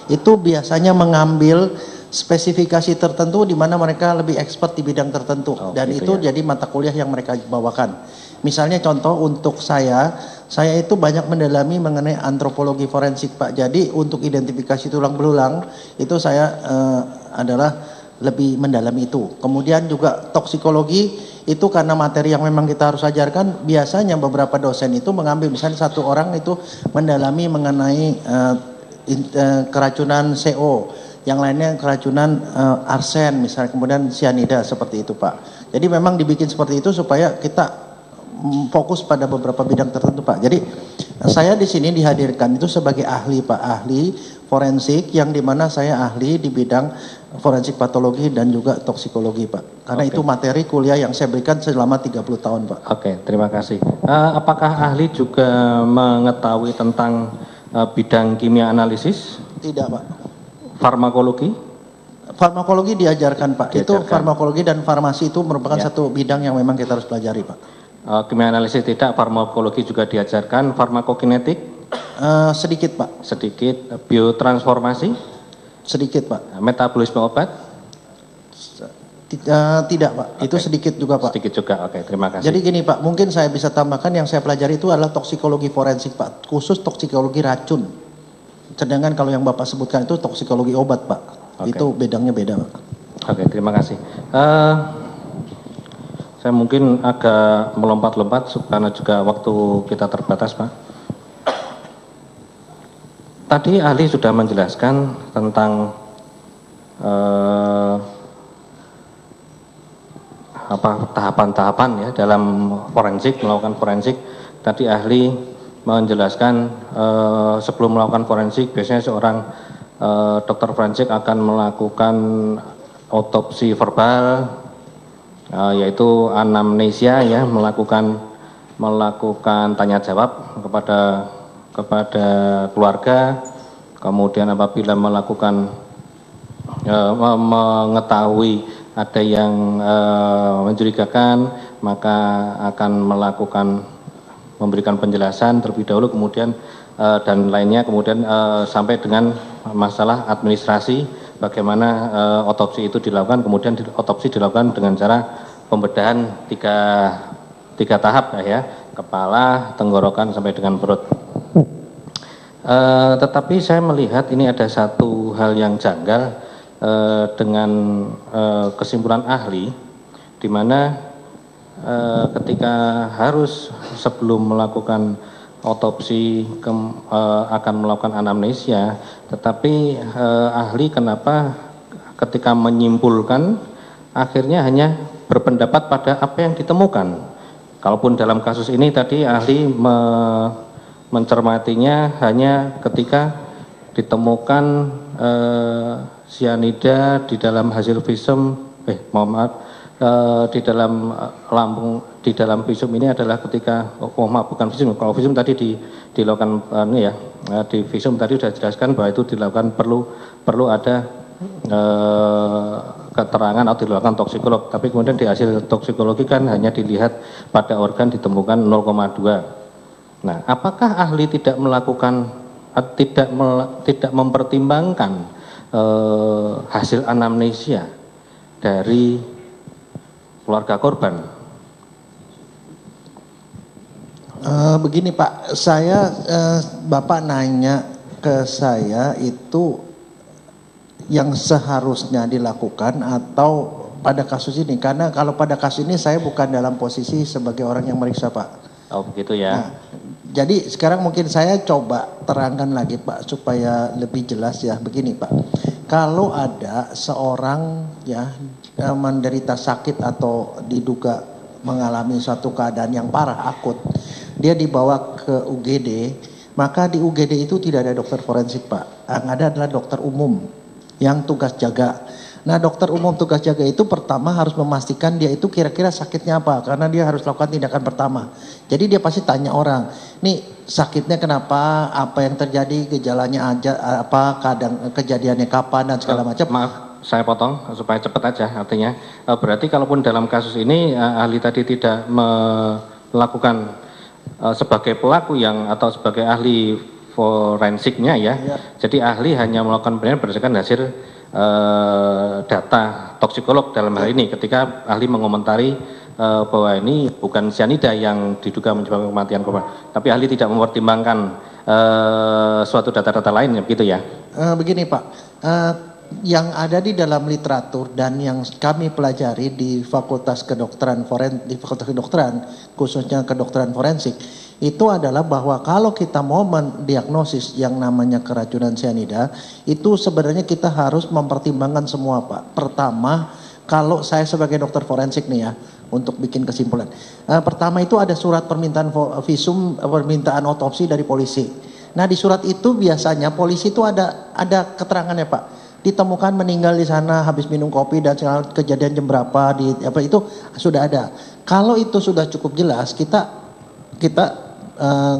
itu biasanya mengambil spesifikasi tertentu di mana mereka lebih expert di bidang tertentu, dan gitu itu ya? Jadi mata kuliah yang mereka bawakan. Misalnya contoh untuk saya itu banyak mendalami mengenai antropologi forensik Pak. Jadi untuk identifikasi tulang belulang itu saya adalah lebih mendalami itu. Kemudian juga toksikologi itu karena materi yang memang kita harus ajarkan, biasanya beberapa dosen itu mengambil, misalnya satu orang itu mendalami mengenai keracunan CO, yang lainnya keracunan arsen misalnya, kemudian sianida, seperti itu Pak. Jadi memang dibikin seperti itu supaya kita fokus pada beberapa bidang tertentu Pak. Jadi saya di sini dihadirkan itu sebagai ahli Pak, ahli forensik, yang dimana saya ahli di bidang forensik patologi dan juga toksikologi Pak. Karena itu materi kuliah yang saya berikan selama 30 tahun Pak. Oke, terima kasih. Apakah ahli juga mengetahui tentang bidang kimia analisis? Tidak Pak. Farmakologi? Farmakologi diajarkan Pak. Itu farmakologi dan farmasi itu merupakan satu bidang yang memang kita harus pelajari Pak. Kimia analisis tidak, farmakologi juga diajarkan. Farmakokinetik? Sedikit Pak. Sedikit. Biotransformasi? Sedikit Pak. Metabolisme obat? Tidak Pak. Itu sedikit juga Pak. Sedikit juga. Oke, terima kasih. Jadi gini Pak, mungkin saya bisa tambahkan yang saya pelajari itu adalah toksikologi forensik Pak, khusus toksikologi racun. Sedangkan kalau yang Bapak sebutkan itu toksikologi obat Pak. Itu bedangnya beda Pak. Oke, terima kasih. Saya mungkin agak melompat-lompat karena juga waktu kita terbatas Pak. Tadi ahli sudah menjelaskan tentang tahapan-tahapan ya dalam forensik, melakukan forensik. Tadi ahli menjelaskan sebelum melakukan forensik biasanya seorang dokter forensik akan melakukan autopsi verbal, yaitu anamnesia ya, melakukan tanya jawab kepada keluarga. Kemudian apabila melakukan mengetahui ada yang mencurigakan, maka akan memberikan penjelasan terlebih dahulu, kemudian dan lainnya, kemudian sampai dengan masalah administrasi, bagaimana otopsi itu dilakukan. Kemudian otopsi dilakukan dengan cara pembedahan tiga tahap ya, kepala, tenggorokan sampai dengan perut. Tetapi saya melihat ini ada satu hal yang janggal dengan kesimpulan ahli, di mana ketika harus sebelum melakukan otopsi akan melakukan anamnesia, tetapi ahli kenapa ketika menyimpulkan akhirnya hanya berpendapat pada apa yang ditemukan. Kalaupun dalam kasus ini tadi ahli mencermatinya hanya ketika ditemukan sianida di dalam hasil visum, di dalam lambung, di dalam visum ini adalah ketika, bukan visum, kalau visum tadi dilakukan di visum tadi sudah jelaskan bahwa itu dilakukan perlu ada keterangan atau dilakukan toksikolog, tapi kemudian di hasil toksikologi kan hanya dilihat pada organ ditemukan 0,2. Nah, apakah ahli tidak melakukan, tidak mempertimbangkan hasil anamnesia dari keluarga korban? Begini Pak, Bapak nanya ke saya itu yang seharusnya dilakukan atau pada kasus ini, karena kalau pada kasus ini saya bukan dalam posisi sebagai orang yang meriksa Pak. Oh begitu ya. Nah, jadi sekarang mungkin saya coba terangkan lagi Pak supaya lebih jelas ya. Begini Pak, kalau ada seorang ya menderita sakit atau diduga mengalami suatu keadaan yang parah akut, dia dibawa ke UGD, maka di UGD itu tidak ada dokter forensik Pak. Yang ada adalah dokter umum yang tugas jaga. Nah, dokter umum tugas jaga itu pertama harus memastikan dia itu kira-kira sakitnya apa, karena dia harus lakukan tindakan pertama. Jadi dia pasti tanya orang, nih sakitnya kenapa, apa yang terjadi, gejalanya aja apa, kadang kejadiannya kapan dan segala macam. Maaf, saya potong supaya cepat aja. Artinya berarti kalaupun dalam kasus ini ahli tadi tidak melakukan sebagai pelaku yang atau sebagai ahli forensiknya ya. Jadi ahli hanya melakukan penilaian berdasarkan hasil data toksikolog dalam hal ini ketika ahli mengomentari bahwa ini bukan cyanida yang diduga menyebabkan kematian korban, tapi ahli tidak mempertimbangkan suatu data-data lainnya, begitu ya? Begini Pak, yang ada di dalam literatur dan yang kami pelajari di Fakultas Kedokteran khususnya kedokteran forensik, itu adalah bahwa kalau kita mau mendiagnosis yang namanya keracunan cyanida, itu sebenarnya kita harus mempertimbangkan semua Pak. Pertama, kalau saya sebagai dokter forensik nih ya, untuk bikin kesimpulan. Pertama itu ada surat permintaan visum, permintaan otopsi dari polisi. Nah di surat itu biasanya polisi itu ada keterangannya Pak. Ditemukan meninggal di sana habis minum kopi dan kejadian jam berapa itu sudah ada. Kalau itu sudah cukup jelas, kita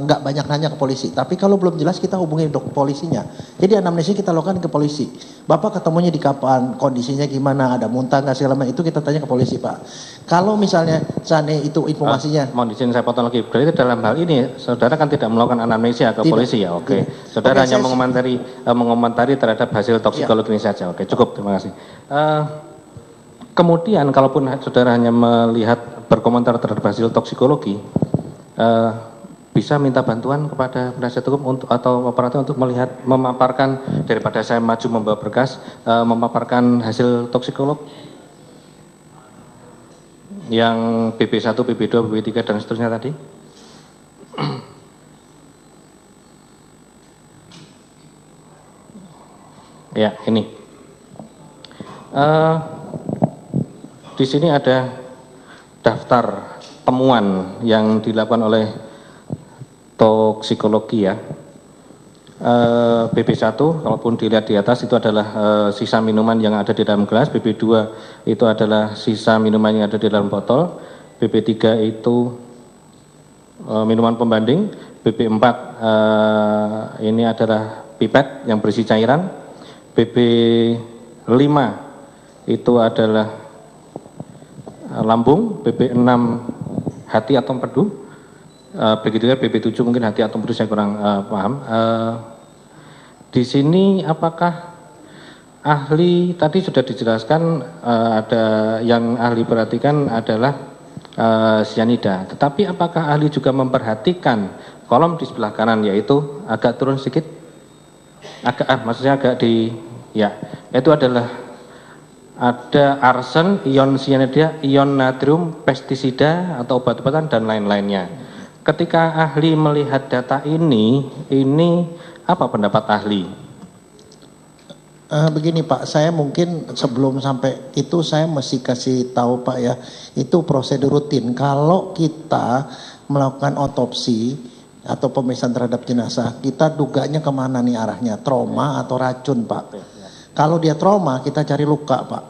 nggak banyak nanya ke polisi. Tapi kalau belum jelas kita hubungi polisinya. Jadi anamnesis kita lakukan ke polisi. Bapak ketemunya di kapan, kondisinya gimana, ada muntah nggak segala macam, itu kita tanya ke polisi Pak. Kalau misalnya sana itu informasinya. Mohon izin saya potong lagi. Berarti dalam hal ini saudara kan tidak melakukan anamnesia ke polisi ya? Oke. Saudara hanya mengomentari terhadap hasil toksikologi ini saja. Oke, cukup. Terima kasih. Kemudian kalaupun saudara hanya melihat berkomentar terhadap hasil toksikologi, bisa minta bantuan kepada penasihat hukum atau operator untuk melihat, memaparkan, daripada saya maju membawa berkas, memaparkan hasil toksikolog yang BB1, BB2, BB3 dan seterusnya tadi. Ya, ini. Di sini ada daftar temuan yang dilakukan oleh toksikologi ya. BB1 kalaupun dilihat di atas itu adalah sisa minuman yang ada di dalam gelas, BB2 itu adalah sisa minuman yang ada di dalam botol, BB3 itu minuman pembanding, BB4 ini adalah pipet yang berisi cairan, BB5 itu adalah lambung, BB6 hati atau empedu, begitu ya BB7 mungkin hati atau empedu saya kurang paham. Di sini apakah ahli tadi sudah dijelaskan ada yang ahli perhatikan adalah cyanida, tetapi apakah ahli juga memperhatikan kolom di sebelah kanan yaitu agak turun sedikit, maksudnya agak di ya, itu adalah ada arsen, ion cyanida, ion natrium, pestisida atau obat-obatan dan lain-lainnya. Ketika ahli melihat data ini apa pendapat ahli? Begini Pak, saya mungkin sebelum sampai itu saya mesti kasih tahu Pak ya, itu prosedur rutin. Kalau kita melakukan otopsi atau pemeriksaan terhadap jenazah, kita duganya kemana nih arahnya, trauma atau racun Pak. Kalau dia trauma kita cari luka Pak.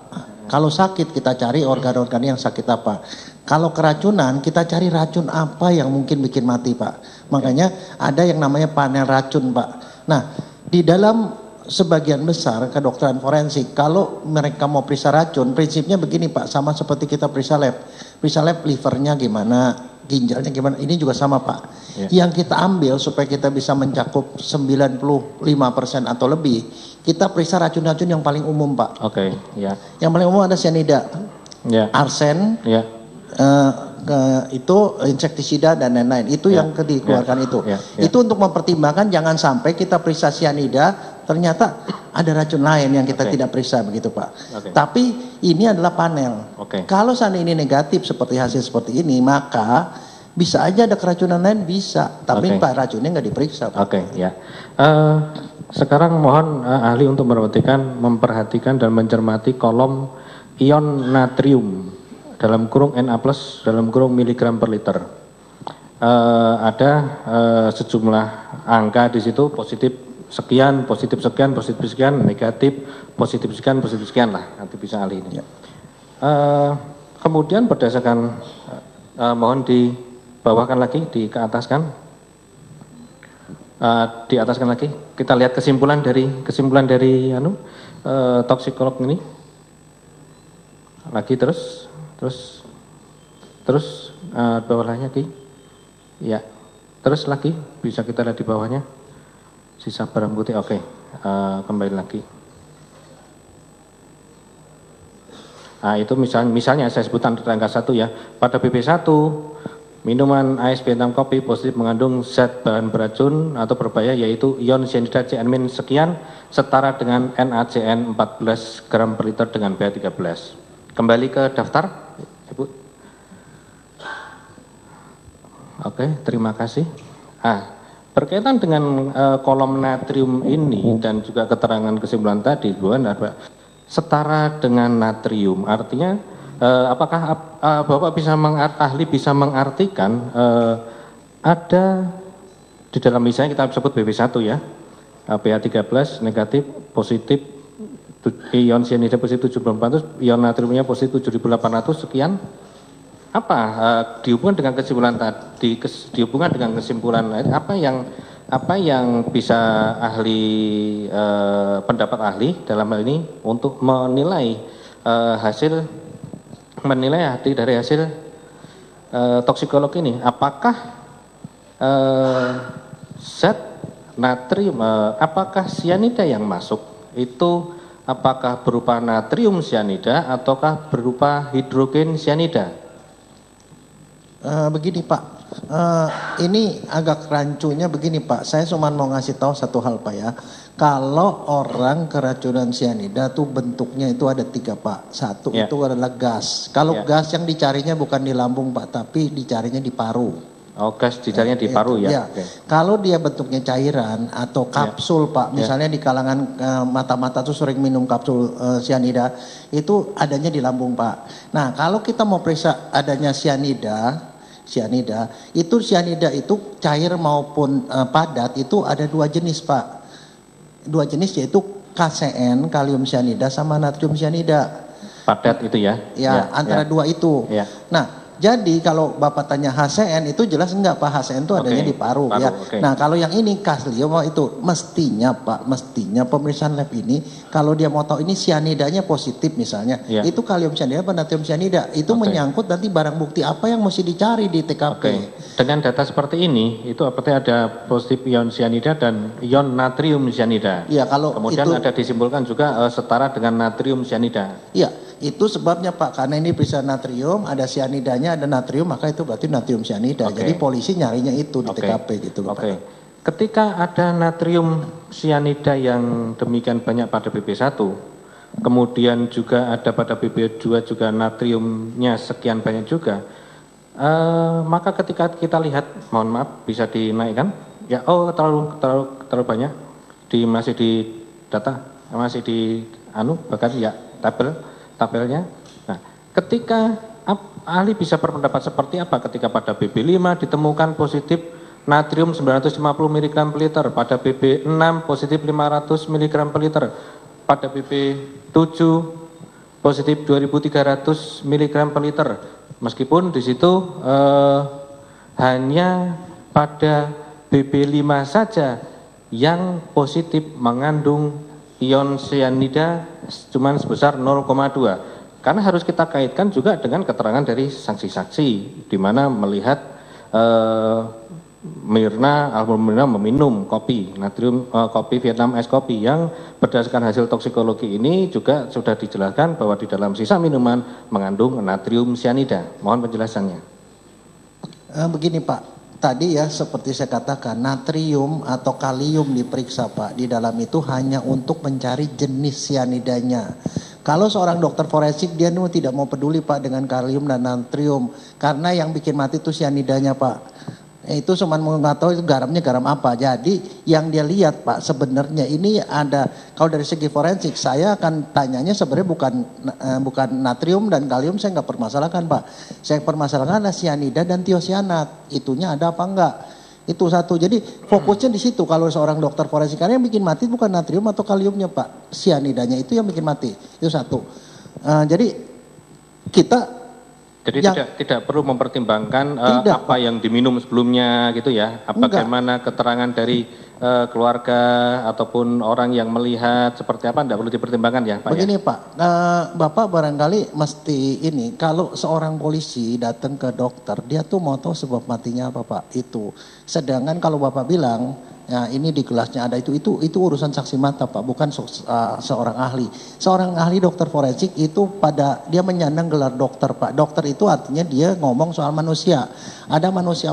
Kalau sakit kita cari organ-organ yang sakit apa. Kalau keracunan kita cari racun apa yang mungkin bikin mati Pak. Makanya ada yang namanya panel racun Pak. Nah di dalam sebagian besar kedokteran forensik kalau mereka mau periksa racun prinsipnya begini Pak, sama seperti kita periksa lab livernya gimana, ginjalnya gimana, ini juga sama Pak. Yang kita ambil supaya kita bisa mencakup 95% atau lebih, kita periksa racun-racun yang paling umum Pak. Oke, ya. Yang paling umum ada cyanida, arsen, itu insektisida dan lain-lain. Itu yang dikeluarkan itu. Itu untuk mempertimbangkan jangan sampai kita periksa cyanida ternyata ada racun lain yang kita tidak periksa begitu Pak. Tapi ini adalah panel. Kalau seandainya ini negatif seperti hasil seperti ini, maka bisa aja ada keracunan lain bisa, tapi Pak racunnya nggak diperiksa Pak. Sekarang mohon ahli untuk memperhatikan dan mencermati kolom ion natrium dalam kurung Na+, dalam kurung miligram per liter. Ada sejumlah angka di situ, positif sekian, positif sekian, positif sekian, negatif, positif sekian lah, nanti bisa ahli ini. Kemudian berdasarkan, mohon dibawahkan lagi, diataskan lagi, kita lihat kesimpulan dari toksikolog ini. Lagi terus bawahnya lagi, ya, terus lagi bisa kita lihat di bawahnya. Sisa barang bukti, oke. Kembali lagi. Nah, itu misalnya saya sebutkan angka 1 ya. Pada BP1, minuman ASB Vietnam kopi positif mengandung zat bahan beracun atau berbahaya yaitu ion cyanida CN- sekian setara dengan NaCN 14 gram per liter dengan pH 13. Kembali ke daftar, Ibu. Oke, terima kasih. Berkaitan dengan kolom natrium ini dan juga keterangan kesimpulan tadi, setara dengan natrium, artinya apakah Bapak ahli bisa mengartikan ada di dalam misalnya kita sebut BP1 ya, pH 13 negatif, positif, ion cyanida positif 7400, ion natriumnya positif 7800 sekian. Apa dihubungkan dengan kesimpulan tadi, dihubungkan dengan kesimpulan apa yang bisa pendapat ahli dalam hal ini untuk menilai dari hasil toksikologi ini, apakah zat natrium, apakah cyanida yang masuk itu apakah berupa natrium cyanida ataukah berupa hidrogen cyanida? Begini Pak, ini agak rancunya begini Pak, saya cuma mau ngasih tahu satu hal Pak ya. Kalau orang keracunan cyanida tuh bentuknya itu ada 3 Pak. Satu itu adalah gas. Kalau gas yang dicarinya bukan di lambung Pak, tapi dicarinya di paru. Oh, gas dicarinya di paru ya. Okay. Kalau dia bentuknya cairan atau kapsul Pak, misalnya di kalangan mata-mata tuh sering minum kapsul cyanida, itu adanya di lambung Pak. Nah, kalau kita mau periksa adanya cyanida itu cair maupun padat itu ada 2 jenis Pak. 2 jenis yaitu KCN, kalium cyanida sama natrium cyanida. Padat itu ya? Ya, antara 2 itu. Ya. Nah, jadi kalau Bapak tanya HCN itu jelas enggak Pak, HCN itu adanya di paru ya. Nah, kalau yang ini kalium itu mestinya Pak, pemeriksaan lab ini kalau dia mau tahu ini cyanidanya positif misalnya, itu kalium cyanida atau natrium cyanida, itu menyangkut nanti barang bukti apa yang mesti dicari di TKP. Dengan data seperti ini, itu artinya ada positif ion cyanida dan ion natrium cyanida. Iya, kalau kemudian itu, ada disimpulkan juga setara dengan natrium cyanida. Iya, itu sebabnya Pak, karena ini periksa natrium, ada cyanidanya, ada natrium, maka itu berarti natrium cyanida. Jadi polisi nyarinya itu di TKP gitu Pak. Ketika ada natrium cyanida yang demikian banyak pada BP1, kemudian juga ada pada BP2 juga natriumnya sekian banyak juga, maka ketika kita lihat, mohon maaf bisa dinaikkan, ya terlalu banyak, masih di data, masih di bahkan ya tabelnya. Nah, ketika ahli bisa berpendapat seperti apa ketika pada BB5 ditemukan positif natrium 950 mg per liter, pada BB6 positif 500 mg per liter, pada BB7 positif 2300 mg per liter. Meskipun di situ hanya pada BB5 saja yang positif mengandung ion cyanida cuma sebesar 0,2. Karena harus kita kaitkan juga dengan keterangan dari saksi-saksi di mana melihat Mirna meminum kopi kopi Vietnam es kopi yang berdasarkan hasil toksikologi ini juga sudah dijelaskan bahwa di dalam sisa minuman mengandung natrium cyanida. Mohon penjelasannya. Begini Pak, tadi ya seperti saya katakan natrium atau kalium diperiksa Pak, di dalam itu hanya untuk mencari jenis cyanidanya. Kalau seorang dokter forensik dia tidak mau peduli Pak dengan kalium dan natrium, karena yang bikin mati itu cyanidanya Pak. Itu cuma nggak tahu itu garamnya garam apa. Jadi yang dia lihat Pak sebenarnya ini ada, kalau dari segi forensik saya akan tanyanya sebenarnya bukan natrium dan kalium, saya nggak permasalahkan Pak. Saya permasalahkan adalah cyanida dan tiosianat, itunya ada apa enggak. Itu satu. Jadi fokusnya di situ kalau seorang dokter forensik, karena yang bikin mati bukan natrium atau kaliumnya Pak, cyanidanya itu yang bikin mati. Itu satu. Jadi kita tidak perlu mempertimbangkan apa yang diminum sebelumnya gitu ya. Bagaimana keterangan dari keluarga ataupun orang yang melihat seperti apa, tidak perlu dipertimbangkan ya Pak? Begini ya? Pak, Bapak barangkali mesti ini, kalau seorang polisi datang ke dokter, dia tuh mau tahu sebab matinya apa Pak, itu. Sedangkan kalau Bapak bilang, ya ini di gelasnya ada itu urusan saksi mata Pak, bukan seorang ahli. Seorang ahli dokter forensik itu dia menyandang gelar dokter Pak. Dokter itu artinya dia ngomong soal manusia. Ada manusia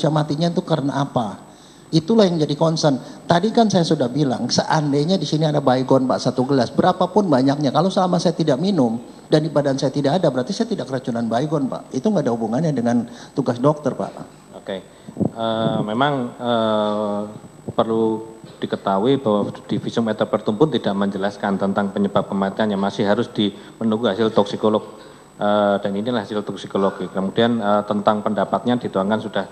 matinya itu karena apa? Itulah yang jadi concern. Tadi kan saya sudah bilang, seandainya di sini ada baygon Pak, 1 gelas, berapapun banyaknya, kalau selama saya tidak minum dan di badan saya tidak ada, berarti saya tidak keracunan baygon Pak. Itu nggak ada hubungannya dengan tugas dokter Pak. Oke, memang perlu diketahui bahwa di visum et repertum pun tidak menjelaskan tentang penyebab kematiannya, masih harus menunggu hasil toksikolog, dan inilah hasil toksikologi. Kemudian tentang pendapatnya dituangkan sudah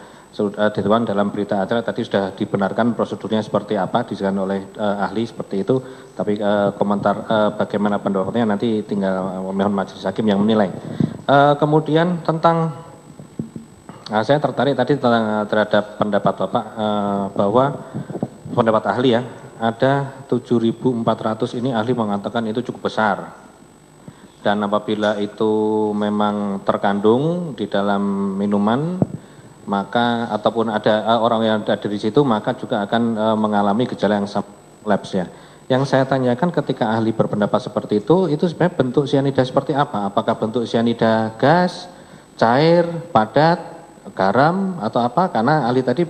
dituang dalam berita acara, tadi sudah dibenarkan prosedurnya seperti apa dijelaskan oleh ahli seperti itu, tapi komentar bagaimana pendapatnya nanti tinggal mohon majelis hakim yang menilai. Kemudian tentang saya tertarik tadi terhadap pendapat Bapak bahwa pendapat ahli ya, ada 7.400 ini ahli mengatakan itu cukup besar, dan apabila itu memang terkandung di dalam minuman, maka ataupun ada orang yang ada di situ, maka juga akan mengalami gejala yang lapse ya. Yang saya tanyakan ketika ahli berpendapat seperti itu sebenarnya bentuk sianida seperti apa? Apakah bentuk sianida gas, cair, padat, garam atau apa? Karena ahli tadi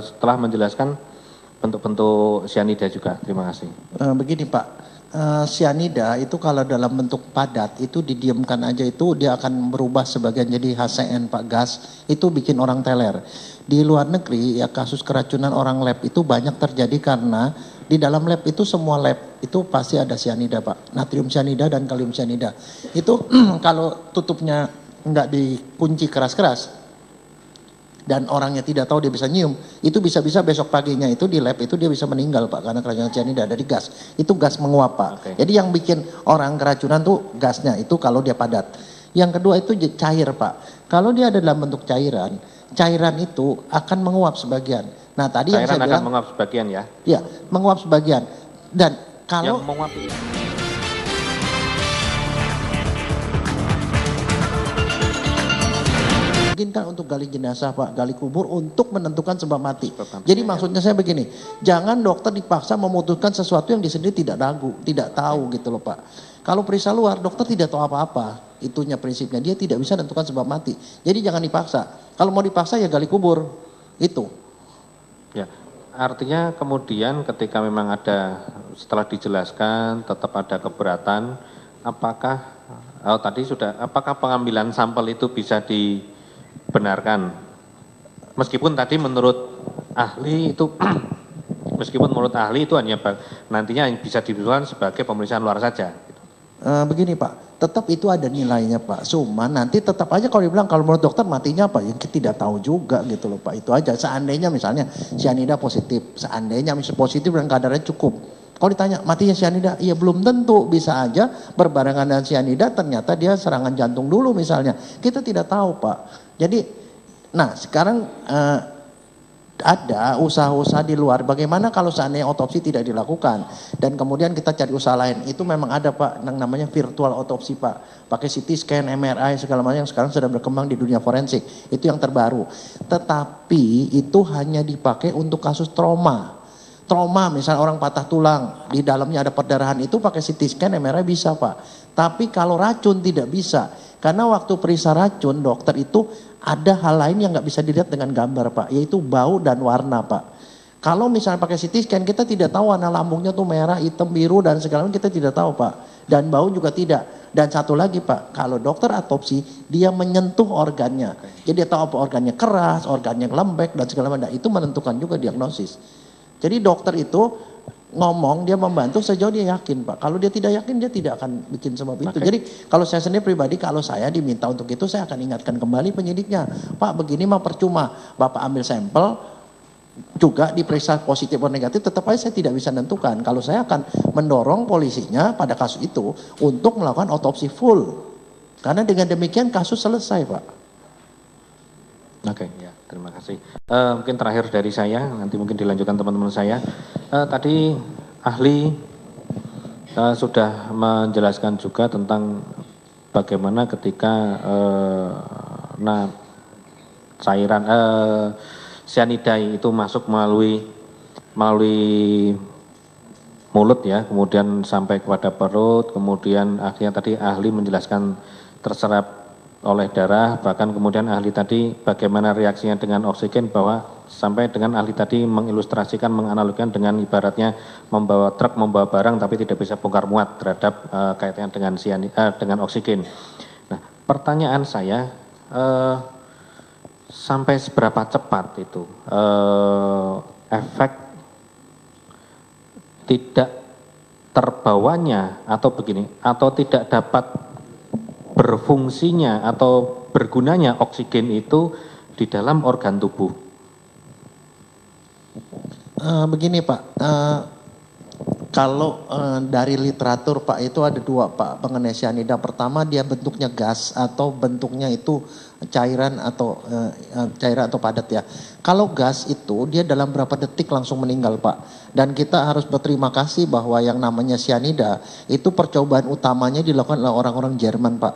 setelah menjelaskan bentuk-bentuk sianida juga. Terima kasih. Begini Pak. Sianida itu kalau dalam bentuk padat itu didiamkan aja itu dia akan berubah sebagian jadi HCN Pak, gas, itu bikin orang teler. Di luar negeri ya kasus keracunan orang lab itu banyak terjadi karena di dalam lab itu semua lab itu pasti ada sianida Pak, natrium sianida dan kalium sianida. Itu kalau tutupnya enggak dikunci keras-keras dan orangnya tidak tahu dia bisa nyium, itu bisa-bisa besok paginya itu di lab itu dia bisa meninggal Pak, karena keracunan cyanida dari gas. Itu gas menguap Pak. Okay. Jadi yang bikin orang keracunan tuh gasnya itu kalau dia padat. Yang kedua itu cair Pak. Kalau dia ada dalam bentuk cairan itu akan menguap sebagian. Nah tadi cairan yang saya bilang. Akan menguap sebagian ya? Iya, menguap sebagian. Dan kalau. Yang menguap itu. Kan untuk gali jenazah Pak, gali kubur untuk menentukan sebab mati. Jadi maksudnya saya begini, jangan dokter dipaksa memutuskan sesuatu yang dia sendiri tidak tahu gitu loh Pak. Kalau periksa luar, dokter tidak tahu apa-apa, itunya prinsipnya, dia tidak bisa menentukan sebab mati. Jadi jangan dipaksa, kalau mau dipaksa ya gali kubur, itu. Ya, artinya kemudian ketika memang ada, setelah dijelaskan tetap ada keberatan, apakah pengambilan sampel itu bisa benarkan, meskipun tadi menurut ahli itu hanya nantinya bisa dibutuhkan sebagai pemeriksaan luar saja. Begini Pak, tetap itu ada nilainya Pak. Cuma nanti tetap aja kalau dibilang kalau menurut dokter matinya apa, yang kita tidak tahu juga gitu loh Pak. Itu aja. Seandainya misalnya sianida positif, seandainya misalnya positif dan kadarnya cukup. Kalau ditanya matinya sianida, iya belum tentu, bisa aja berbarengan dengan sianida ternyata dia serangan jantung dulu misalnya. Kita tidak tahu Pak. Jadi, nah sekarang ada usaha-usaha di luar. Bagaimana kalau seandainya otopsi tidak dilakukan dan kemudian kita cari usaha lain? Itu memang ada Pak, yang namanya virtual otopsi Pak. Pakai CT scan, MRI segala macam yang sekarang sedang berkembang di dunia forensik. Itu yang terbaru. Tetapi itu hanya dipakai untuk kasus trauma. Trauma misalnya orang patah tulang, di dalamnya ada perdarahan, itu pakai CT scan, MRI bisa Pak. Tapi kalau racun tidak bisa. Karena waktu periksa racun dokter itu ada hal lain yang nggak bisa dilihat dengan gambar Pak, yaitu bau dan warna Pak. Kalau misalnya pakai CT scan kita tidak tahu warna lambungnya tuh merah, hitam, biru dan segala macam kita tidak tahu Pak. Dan bau juga tidak. Dan satu lagi Pak, kalau dokter otopsi dia menyentuh organnya. Jadi dia tahu apa organnya keras, organnya lembek dan segala macam. Itu menentukan juga diagnosis. Jadi dokter itu ngomong, dia membantu sejauh dia yakin Pak. Kalau dia tidak yakin dia tidak akan bikin sebab itu. Jadi kalau saya sendiri pribadi, kalau saya diminta untuk itu saya akan ingatkan kembali penyidiknya. Pak begini mah percuma, Bapak ambil sampel juga diperiksa positif atau negatif, tetap aja saya tidak bisa menentukan. Kalau saya akan mendorong polisinya pada kasus itu untuk melakukan otopsi full. Karena dengan demikian kasus selesai Pak. Oke, ya. terima kasih. Mungkin terakhir dari saya, nanti mungkin dilanjutkan teman-teman saya. Tadi ahli sudah menjelaskan juga tentang bagaimana ketika cairan cyanida itu masuk melalui mulut ya, kemudian sampai kepada perut, kemudian akhirnya tadi ahli menjelaskan terserap oleh darah, bahkan kemudian ahli tadi bagaimana reaksinya dengan oksigen, bahwa sampai dengan ahli tadi mengilustrasikan, menganalogikan dengan ibaratnya membawa truk, membawa barang tapi tidak bisa bongkar muat terhadap kaitannya dengan dengan oksigen. Nah, pertanyaan saya, sampai seberapa cepat itu efek tidak terbawanya atau begini, atau tidak dapat berfungsinya atau bergunanya oksigen itu di dalam organ tubuh? Begini Pak, kalau dari literatur Pak itu ada dua Pak mengenai cyanida. Pertama dia bentuknya gas atau bentuknya itu cairan atau padat ya. Kalau gas itu dia dalam berapa detik langsung meninggal Pak. Dan kita harus berterima kasih bahwa yang namanya cyanida itu percobaan utamanya dilakukan oleh orang-orang Jerman Pak.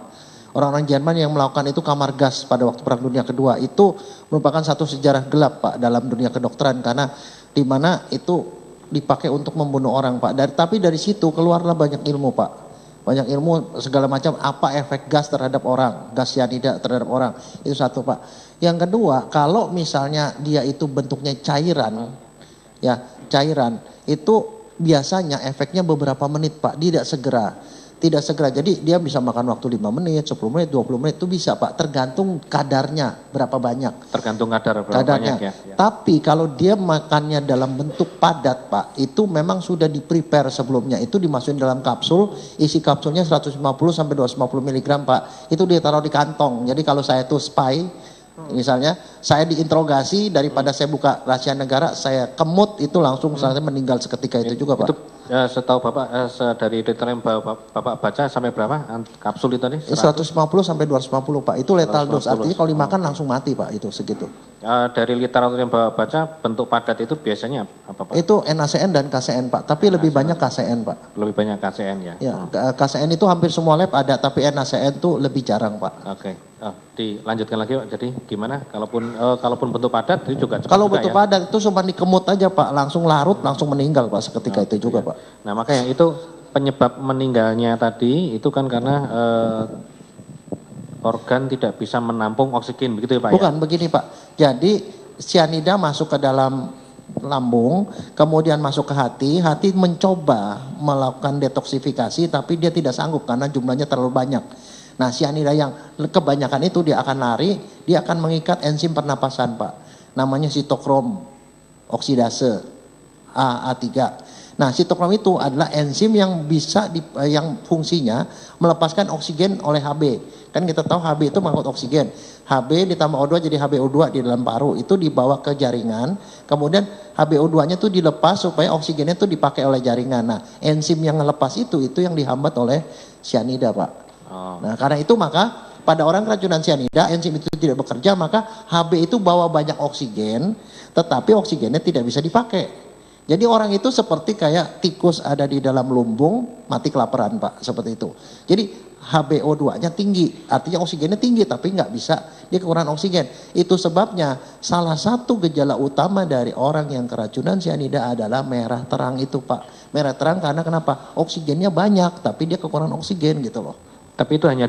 Orang-orang Jerman yang melakukan itu kamar gas pada waktu Perang Dunia Kedua itu merupakan satu sejarah gelap Pak dalam dunia kedokteran, karena di mana itu dipakai untuk membunuh orang Pak. Tapi dari situ keluarlah banyak ilmu Pak. Banyak ilmu segala macam, apa efek gas terhadap orang, gas cyanida terhadap orang. Itu satu Pak. Yang kedua, kalau misalnya dia itu bentuknya cairan, ya cairan, itu biasanya efeknya beberapa menit Pak, tidak segera. Tidak segera, jadi dia bisa makan waktu 5 menit, 10 menit, 20 menit, itu bisa Pak, tergantung kadarnya berapa banyak. Tergantung kadar berapa kadarnya. banyak ya. Tapi kalau dia makannya dalam bentuk padat Pak, itu memang sudah di-prepare sebelumnya, itu dimasukin dalam kapsul, isi kapsulnya 150 sampai 250 mg Pak, itu dia taruh di kantong. Jadi kalau saya tuh spy, misalnya saya diinterogasi, daripada saya buka rahasia negara, saya kemut, itu langsung saya meninggal seketika itu juga Pak. Itu setahu Bapak dari detail yang Bapak baca sampai berapa kapsul itu tadi? 150 sampai 250 Pak, itu lethal dose, artinya kalau dimakan langsung mati Pak, itu segitu. Dari literatur yang Bapak baca, bentuk padat itu biasanya apa Pak? Itu NaCN dan KCN Pak, tapi lebih banyak KCN Pak. Lebih banyak KCN ya? Ya, KCN itu hampir semua lab ada, tapi NaCN itu lebih jarang Pak. Oke. Dilanjutkan lagi Pak, jadi gimana? Kalaupun bentuk padat itu juga cepat. Kalau juga, bentuk ya? padat itu cuma dikemut aja Pak, langsung larut, langsung meninggal Pak seketika itu juga Pak. Nah makanya itu penyebab meninggalnya tadi itu kan karena organ tidak bisa menampung oksigen, begitu ya Pak? Bukan, begini Pak, jadi cyanida masuk ke dalam lambung, kemudian masuk ke hati mencoba melakukan detoksifikasi, tapi dia tidak sanggup karena jumlahnya terlalu banyak. Nah cyanida yang kebanyakan itu dia akan lari, dia akan mengikat enzim pernapasan Pak, namanya sitokrom oksidase A3. Nah sitokrom itu adalah enzim yang bisa yang fungsinya melepaskan oksigen oleh Hb. Kan kita tahu Hb itu mengangkut oksigen. Hb ditambah O2 jadi HbO2 di dalam paru, itu dibawa ke jaringan, kemudian HbO2-nya itu dilepas supaya oksigennya itu dipakai oleh jaringan. Nah enzim yang melepas itu yang dihambat oleh cyanida Pak. Nah karena itu maka pada orang keracunan cyanida, enzim itu tidak bekerja, maka Hb itu bawa banyak oksigen, tetapi oksigennya tidak bisa dipakai. Jadi orang itu seperti kayak tikus ada di dalam lumbung, mati kelaparan Pak, seperti itu. Jadi HbO2-nya tinggi, artinya oksigennya tinggi, tapi nggak bisa, dia kekurangan oksigen. Itu sebabnya salah satu gejala utama dari orang yang keracunan cyanida adalah merah terang itu Pak. Merah terang karena kenapa? Oksigennya banyak, tapi dia kekurangan oksigen gitu loh. Tapi itu hanya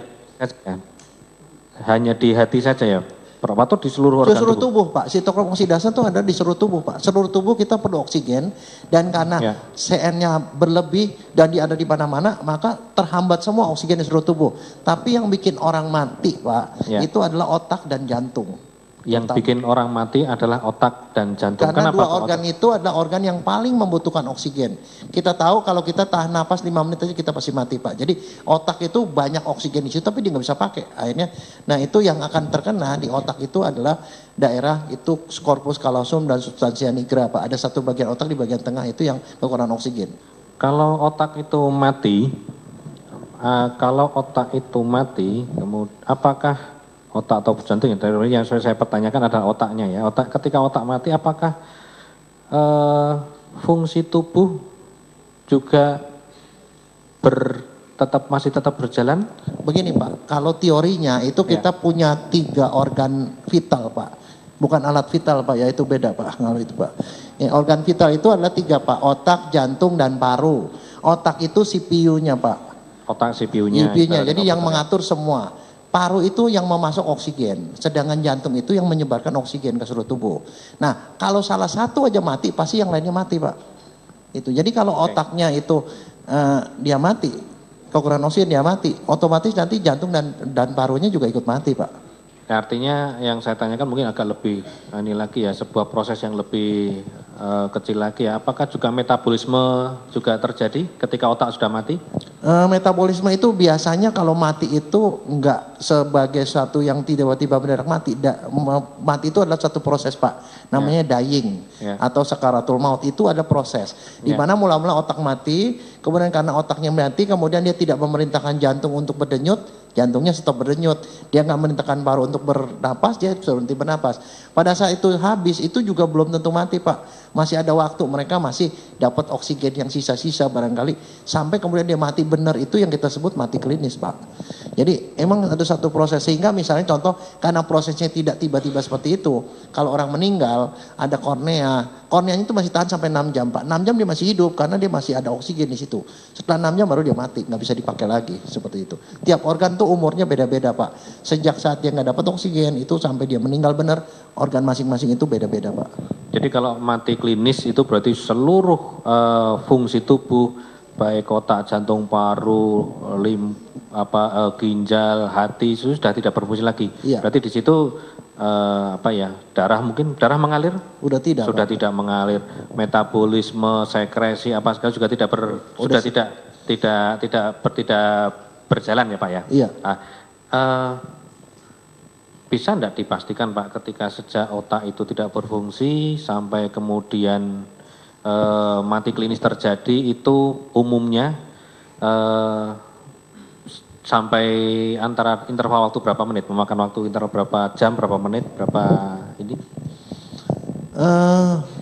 di hati saja ya? Atau di seluruh organ tubuh Pak, sitokrom oksidase itu ada di seluruh tubuh Pak. Seluruh tubuh kita perlu oksigen, dan karena CN-nya berlebih dan dia ada di mana-mana, maka terhambat semua oksigen di seluruh tubuh. Tapi yang bikin orang mati Pak, itu adalah otak dan jantung. Yang bikin orang mati adalah otak dan jantung. Karena kenapa dua organ itu adalah organ yang paling membutuhkan oksigen. Kita tahu kalau kita tahan napas 5 menit aja kita pasti mati Pak. Jadi otak itu banyak oksigen di situ tapi dia nggak bisa pakai. Akhirnya, nah itu yang akan terkena di otak itu adalah daerah itu corpus callosum dan substantia nigra Pak. Ada satu bagian otak di bagian tengah itu yang kekurangan oksigen. Kalau otak itu mati, kemudian apakah otak atau jantung, yang saya pertanyakan adalah otaknya ya. Ketika otak mati, apakah fungsi tubuh juga masih tetap berjalan? Begini Pak, kalau teorinya itu kita punya 3 organ vital Pak, bukan alat vital Pak ya, itu beda Pak kalau itu Pak. Ya, organ vital itu adalah 3 Pak, otak, jantung, dan paru. Otak itu CPU-nya Pak. Otak CPU-nya. Jadi yang mengatur semua. Paru itu yang memasok oksigen, sedangkan jantung itu yang menyebarkan oksigen ke seluruh tubuh. Nah, kalau salah satu aja mati, pasti yang lainnya mati, Pak. Itu. Jadi kalau otaknya itu dia mati, kekurangan oksigen dia mati, otomatis nanti jantung dan parunya juga ikut mati, Pak. Artinya yang saya tanyakan mungkin agak lebih ini lagi ya, sebuah proses yang lebih kecil lagi ya. Apakah juga metabolisme juga terjadi ketika otak sudah mati? Metabolisme itu biasanya kalau mati itu enggak sebagai suatu yang tiba-tiba mendadak mati. Mati itu adalah satu proses Pak, namanya dying atau sakaratul maut, itu ada proses. Di mana mula-mula otak mati, kemudian karena otaknya mati, kemudian dia tidak memerintahkan jantung untuk berdenyut, jantungnya stop berdenyut. Dia nggak memerintahkan paru untuk bernapas, dia berhenti bernapas. Pada saat itu habis, itu juga belum tentu mati Pak. Masih ada waktu, mereka masih dapat oksigen yang sisa-sisa barangkali. Sampai kemudian dia mati benar, itu yang kita sebut mati klinis Pak. Jadi emang ada satu proses, sehingga misalnya contoh, karena prosesnya tidak tiba-tiba seperti itu. Kalau orang meninggal, ada korneanya itu masih tahan sampai 6 jam Pak. 6 jam dia masih hidup, karena dia masih ada oksigen di situ. Setelah 6 jam baru dia mati, nggak bisa dipakai lagi, seperti itu. Tiap organ tuh umurnya beda-beda Pak. Sejak saat dia nggak dapat oksigen, itu sampai dia meninggal benar, organ masing-masing itu beda-beda Pak. Jadi kalau mati klinis itu berarti seluruh fungsi tubuh, baik otak, jantung, paru, ginjal, hati sudah tidak berfungsi lagi. Iya. Berarti di situ darah mengalir? Udah tidak. Sudah Pak. tidak mengalir. Metabolisme, sekresi apa segala juga tidak berjalan ya Pak ya. Iya. Bisa tidak dipastikan Pak, ketika sejak otak itu tidak berfungsi sampai kemudian mati klinis terjadi, itu umumnya sampai antara interval waktu berapa menit, memakan waktu interval berapa jam, berapa menit, berapa ini?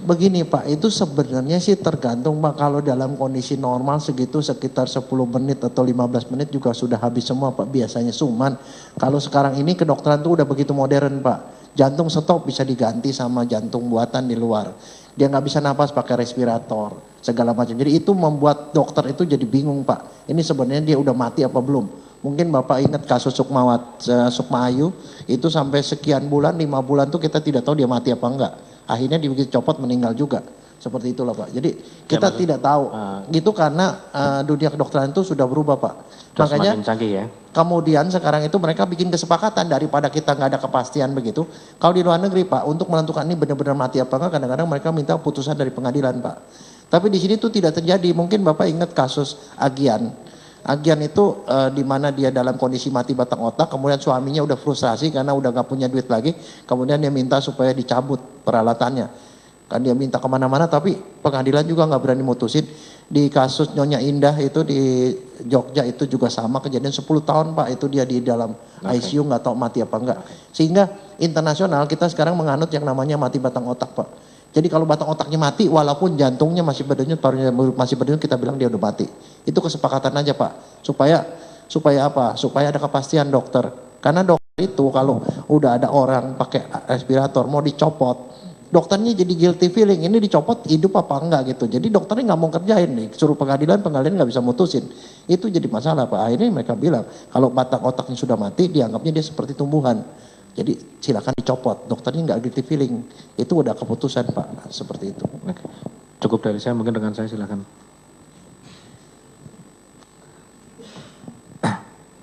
Begini Pak, itu sebenarnya sih tergantung Pak. Kalau dalam kondisi normal segitu sekitar 10 menit atau 15 menit juga sudah habis semua Pak, biasanya. Cuman kalau sekarang ini kedokteran tuh udah begitu modern Pak. Jantung stop bisa diganti sama jantung buatan di luar. Dia nggak bisa napas pakai respirator, segala macam. Jadi itu membuat dokter itu jadi bingung Pak. Ini sebenarnya dia udah mati apa belum? Mungkin Bapak ingat kasus Sukma Ayu, itu sampai sekian bulan, 5 bulan tuh kita tidak tahu dia mati apa enggak. Akhirnya begitu copot meninggal juga. Seperti itulah Pak. Jadi kita tidak tahu. Gitu karena dunia kedokteran itu sudah berubah Pak. Makanya canggih ya. Kemudian sekarang itu mereka bikin kesepakatan, daripada kita nggak ada kepastian begitu. Kalau di luar negeri Pak, untuk menentukan ini benar-benar mati apa enggak, kadang-kadang mereka minta putusan dari pengadilan Pak. Tapi di sini tuh tidak terjadi. Mungkin Bapak ingat kasus Agian. Agian itu di mana dia dalam kondisi mati batang otak, kemudian suaminya udah frustrasi karena udah gak punya duit lagi, kemudian dia minta supaya dicabut peralatannya. Kan dia minta kemana-mana, tapi pengadilan juga gak berani mutusin. Di kasus Nyonya Indah itu di Jogja itu juga sama kejadian, 10 tahun Pak itu dia di dalam ICU, gak tahu mati apa enggak. Sehingga internasional kita sekarang menganut yang namanya mati batang otak Pak. Jadi kalau batang otaknya mati, walaupun jantungnya masih berdenyut, parunya masih berdenyut, kita bilang dia udah mati. Itu kesepakatan aja Pak. Supaya apa? Supaya ada kepastian dokter. Karena dokter itu kalau udah ada orang pakai respirator mau dicopot, dokternya jadi guilty feeling. Ini dicopot hidup apa enggak gitu. Jadi dokternya nggak mau kerjain nih. Suruh pengadilan nggak bisa mutusin. Itu jadi masalah Pak. Akhirnya mereka bilang kalau batang otaknya sudah mati, dianggapnya dia seperti tumbuhan. Jadi silakan dicopot, dokternya nggak guilty feeling, itu udah keputusan Pak, seperti itu. Oke. Cukup dari saya, mungkin dengan saya silakan.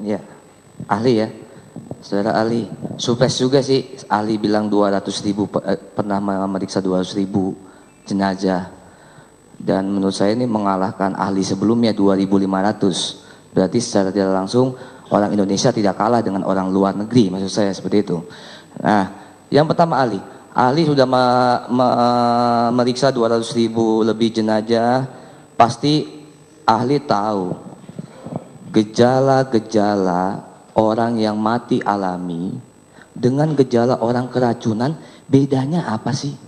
Ya, ahli ya, saudara ahli, surprise juga sih, ahli bilang 200.000 pernah memeriksa 200.000 jenazah, dan menurut saya ini mengalahkan ahli sebelumnya 2.500, berarti secara tidak langsung orang Indonesia tidak kalah dengan orang luar negeri, maksud saya seperti itu. Nah, yang pertama ahli sudah memeriksa 200.000 lebih jenazah, pasti ahli tahu gejala-gejala orang yang mati alami dengan gejala orang keracunan, bedanya apa sih?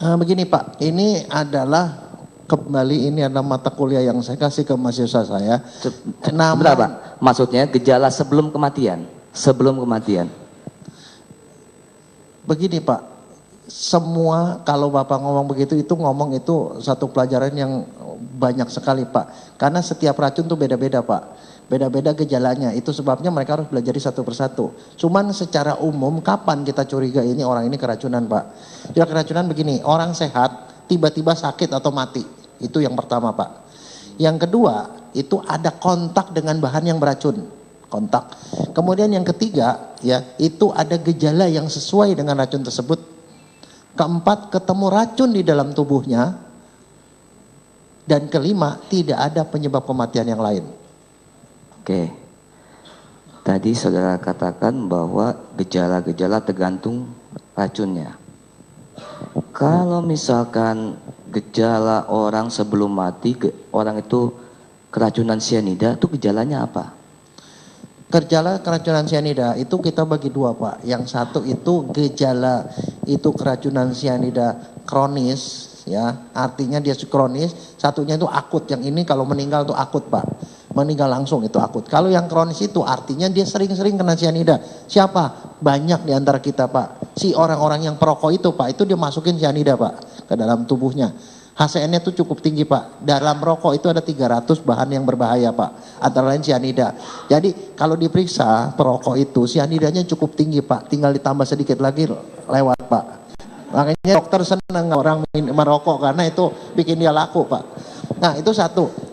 Begini Pak, ini adalah kembali ini adalah mata kuliah yang saya kasih ke mahasiswa saya. Sebentar Pak, maksudnya gejala sebelum kematian, sebelum kematian. Begini Pak, semua kalau Bapak ngomong begitu itu ngomong itu satu pelajaran yang banyak sekali Pak. Karena setiap racun tuh beda-beda Pak. Beda-beda gejalanya, itu sebabnya mereka harus belajar satu persatu. Cuman secara umum kapan kita curiga ini orang ini keracunan Pak? Ya keracunan begini, orang sehat tiba-tiba sakit atau mati. Itu yang pertama Pak. Yang kedua, itu ada kontak dengan bahan yang beracun. Kontak. Kemudian yang ketiga, ya, itu ada gejala yang sesuai dengan racun tersebut. Keempat, ketemu racun di dalam tubuhnya. Dan kelima, tidak ada penyebab kematian yang lain. Oke, tadi saudara katakan bahwa gejala-gejala tergantung racunnya. Kalau misalkan gejala orang sebelum mati, orang itu keracunan sianida, itu gejalanya apa? Gejala keracunan sianida itu kita bagi dua Pak. Yang satu itu gejala itu keracunan sianida kronis, ya artinya dia kronis. Satunya itu akut. Yang ini kalau meninggal itu akut Pak. Meninggal langsung itu akut. Kalau yang kronis itu artinya dia sering-sering kena sianida. Siapa? Banyak di antara kita Pak. Si orang-orang yang perokok itu Pak, itu dia masukin sianida Pak ke dalam tubuhnya. HCN-nya itu cukup tinggi Pak. Dalam rokok itu ada 300 bahan yang berbahaya Pak. Antara lain sianida. Jadi kalau diperiksa perokok itu sianidanya cukup tinggi Pak. Tinggal ditambah sedikit lagi lewat Pak. Makanya dokter senang orang merokok karena itu bikin dia laku Pak. Nah itu satu.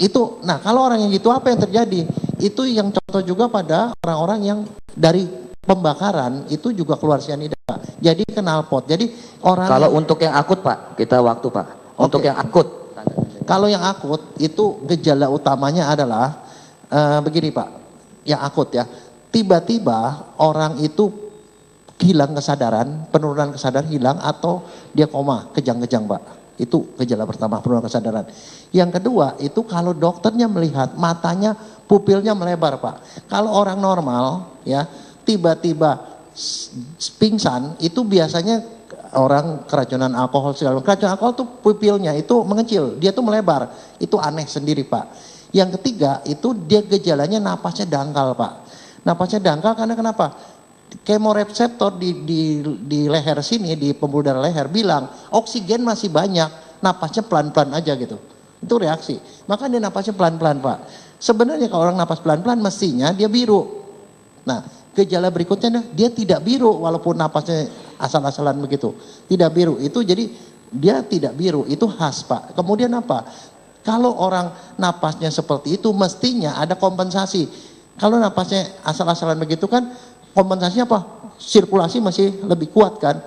Itu, nah kalau orang yang gitu apa yang terjadi? Itu yang contoh juga pada orang-orang yang dari pembakaran itu juga keluar sianida. Jadi knalpot. Jadi orang. Kalau untuk yang akut Pak, kita waktu Pak. Untuk yang akut. Kalau yang akut itu gejala utamanya adalah begini Pak. Yang akut ya. Tiba-tiba orang itu hilang kesadaran, penurunan kesadaran hilang atau dia koma, kejang-kejang Pak. Itu gejala pertama, penurunan kesadaran. Yang kedua, itu kalau dokternya melihat matanya, pupilnya melebar Pak. Kalau orang normal, ya tiba-tiba pingsan, itu biasanya orang keracunan alkohol segala. Keracunan alkohol tuh pupilnya itu mengecil, dia tuh melebar. Itu aneh sendiri Pak. Yang ketiga, itu dia gejalanya napasnya dangkal Pak. Napasnya dangkal karena kenapa? Kemoreseptor di leher sini, di pembuluh darah leher bilang oksigen masih banyak, napasnya pelan-pelan aja gitu. Itu reaksi. Maka dia napasnya pelan-pelan Pak. Sebenarnya kalau orang napas pelan-pelan mestinya dia biru. Nah gejala berikutnya dia tidak biru walaupun napasnya asal-asalan begitu. Tidak biru itu jadi dia tidak biru itu khas Pak. Kemudian apa? Kalau orang napasnya seperti itu mestinya ada kompensasi. Kalau napasnya asal-asalan begitu kan kompensasinya apa? Sirkulasi masih lebih kuat kan.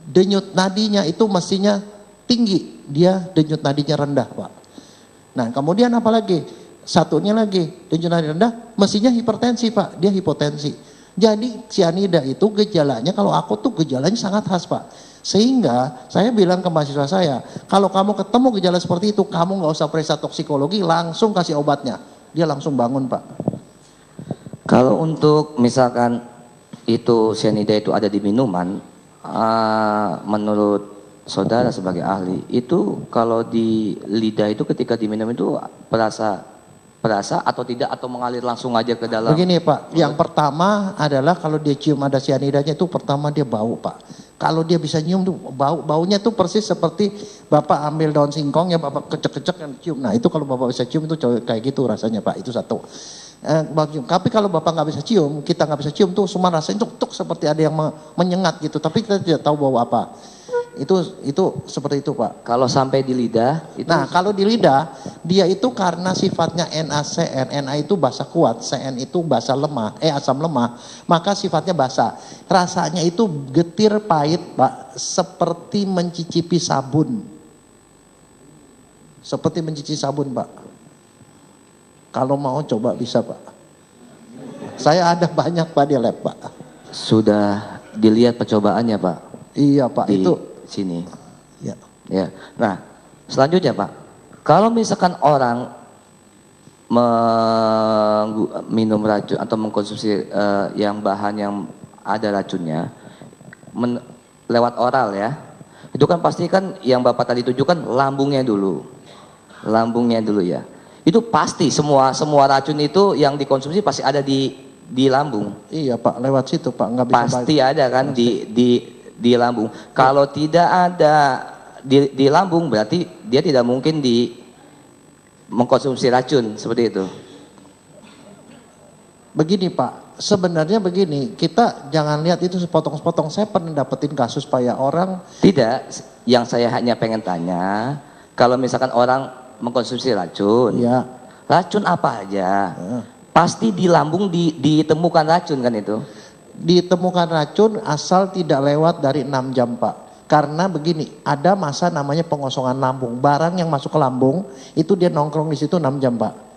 Denyut nadinya itu mestinya tinggi. Dia denyut nadinya rendah Pak. Nah kemudian apa lagi? Satunya lagi denyut nadi rendah mestinya hipertensi Pak. Dia hipotensi. Jadi sianida itu gejalanya kalau akut tuh gejalanya sangat khas Pak. Sehingga saya bilang ke mahasiswa saya, kalau kamu ketemu gejala seperti itu, kamu nggak usah periksa toksikologi, langsung kasih obatnya. Dia langsung bangun Pak. Kalau untuk misalkan itu sianida itu ada di minuman, menurut saudara sebagai ahli, itu kalau di lidah itu ketika diminum itu perasa atau tidak atau mengalir langsung aja ke dalam? Begini Pak, yang pertama adalah kalau dia cium ada sianidanya itu pertama dia bau Pak. Kalau dia bisa nyium tuh baunya tuh persis seperti Bapak ambil daun singkong ya Bapak kecek-kecek dan cium. Nah itu kalau Bapak bisa cium itu kayak gitu rasanya Pak, itu satu. Tapi kalau Bapak nggak bisa cium, kita nggak bisa cium tuh semua rasanya tuk seperti ada yang menyengat gitu. Tapi kita tidak tahu bau apa. Itu seperti itu Pak. Kalau sampai di lidah, itu... Nah kalau di lidah dia itu karena sifatnya NaCN, Na itu basa kuat, Cn itu basa lemah, asam lemah, maka sifatnya basa. Rasanya itu getir pahit Pak, seperti mencicipi sabun. Seperti mencicipi sabun Pak. Kalau mau coba bisa Pak. Saya ada banyak Pak di lab Pak. Sudah dilihat percobaannya Pak? Iya Pak, di itu sini. Ya. Ya. Nah, selanjutnya Pak, kalau misalkan orang minum racun atau mengkonsumsi yang bahan yang ada racunnya lewat oral ya, itu kan pasti kan yang Bapak tadi tujukan lambungnya dulu ya. Itu pasti semua racun itu yang dikonsumsi pasti ada di lambung. Iya Pak, lewat situ Pak, nggak bisa pasti ada kan di lambung. Kalau tidak ada di lambung berarti dia tidak mungkin mengkonsumsi racun seperti itu. Begini Pak, sebenarnya begini, kita jangan lihat itu sepotong-sepotong. Saya pernah dapetin kasus Pak ya, orang. Tidak, yang saya hanya pengen tanya, kalau misalkan orang mengkonsumsi racun, ya. Racun apa aja, pasti di lambung ditemukan racun kan itu? Ditemukan racun asal tidak lewat dari 6 jam Pak. Karena begini, ada masa namanya pengosongan lambung. Barang yang masuk ke lambung, itu dia nongkrong di situ 6 jam Pak.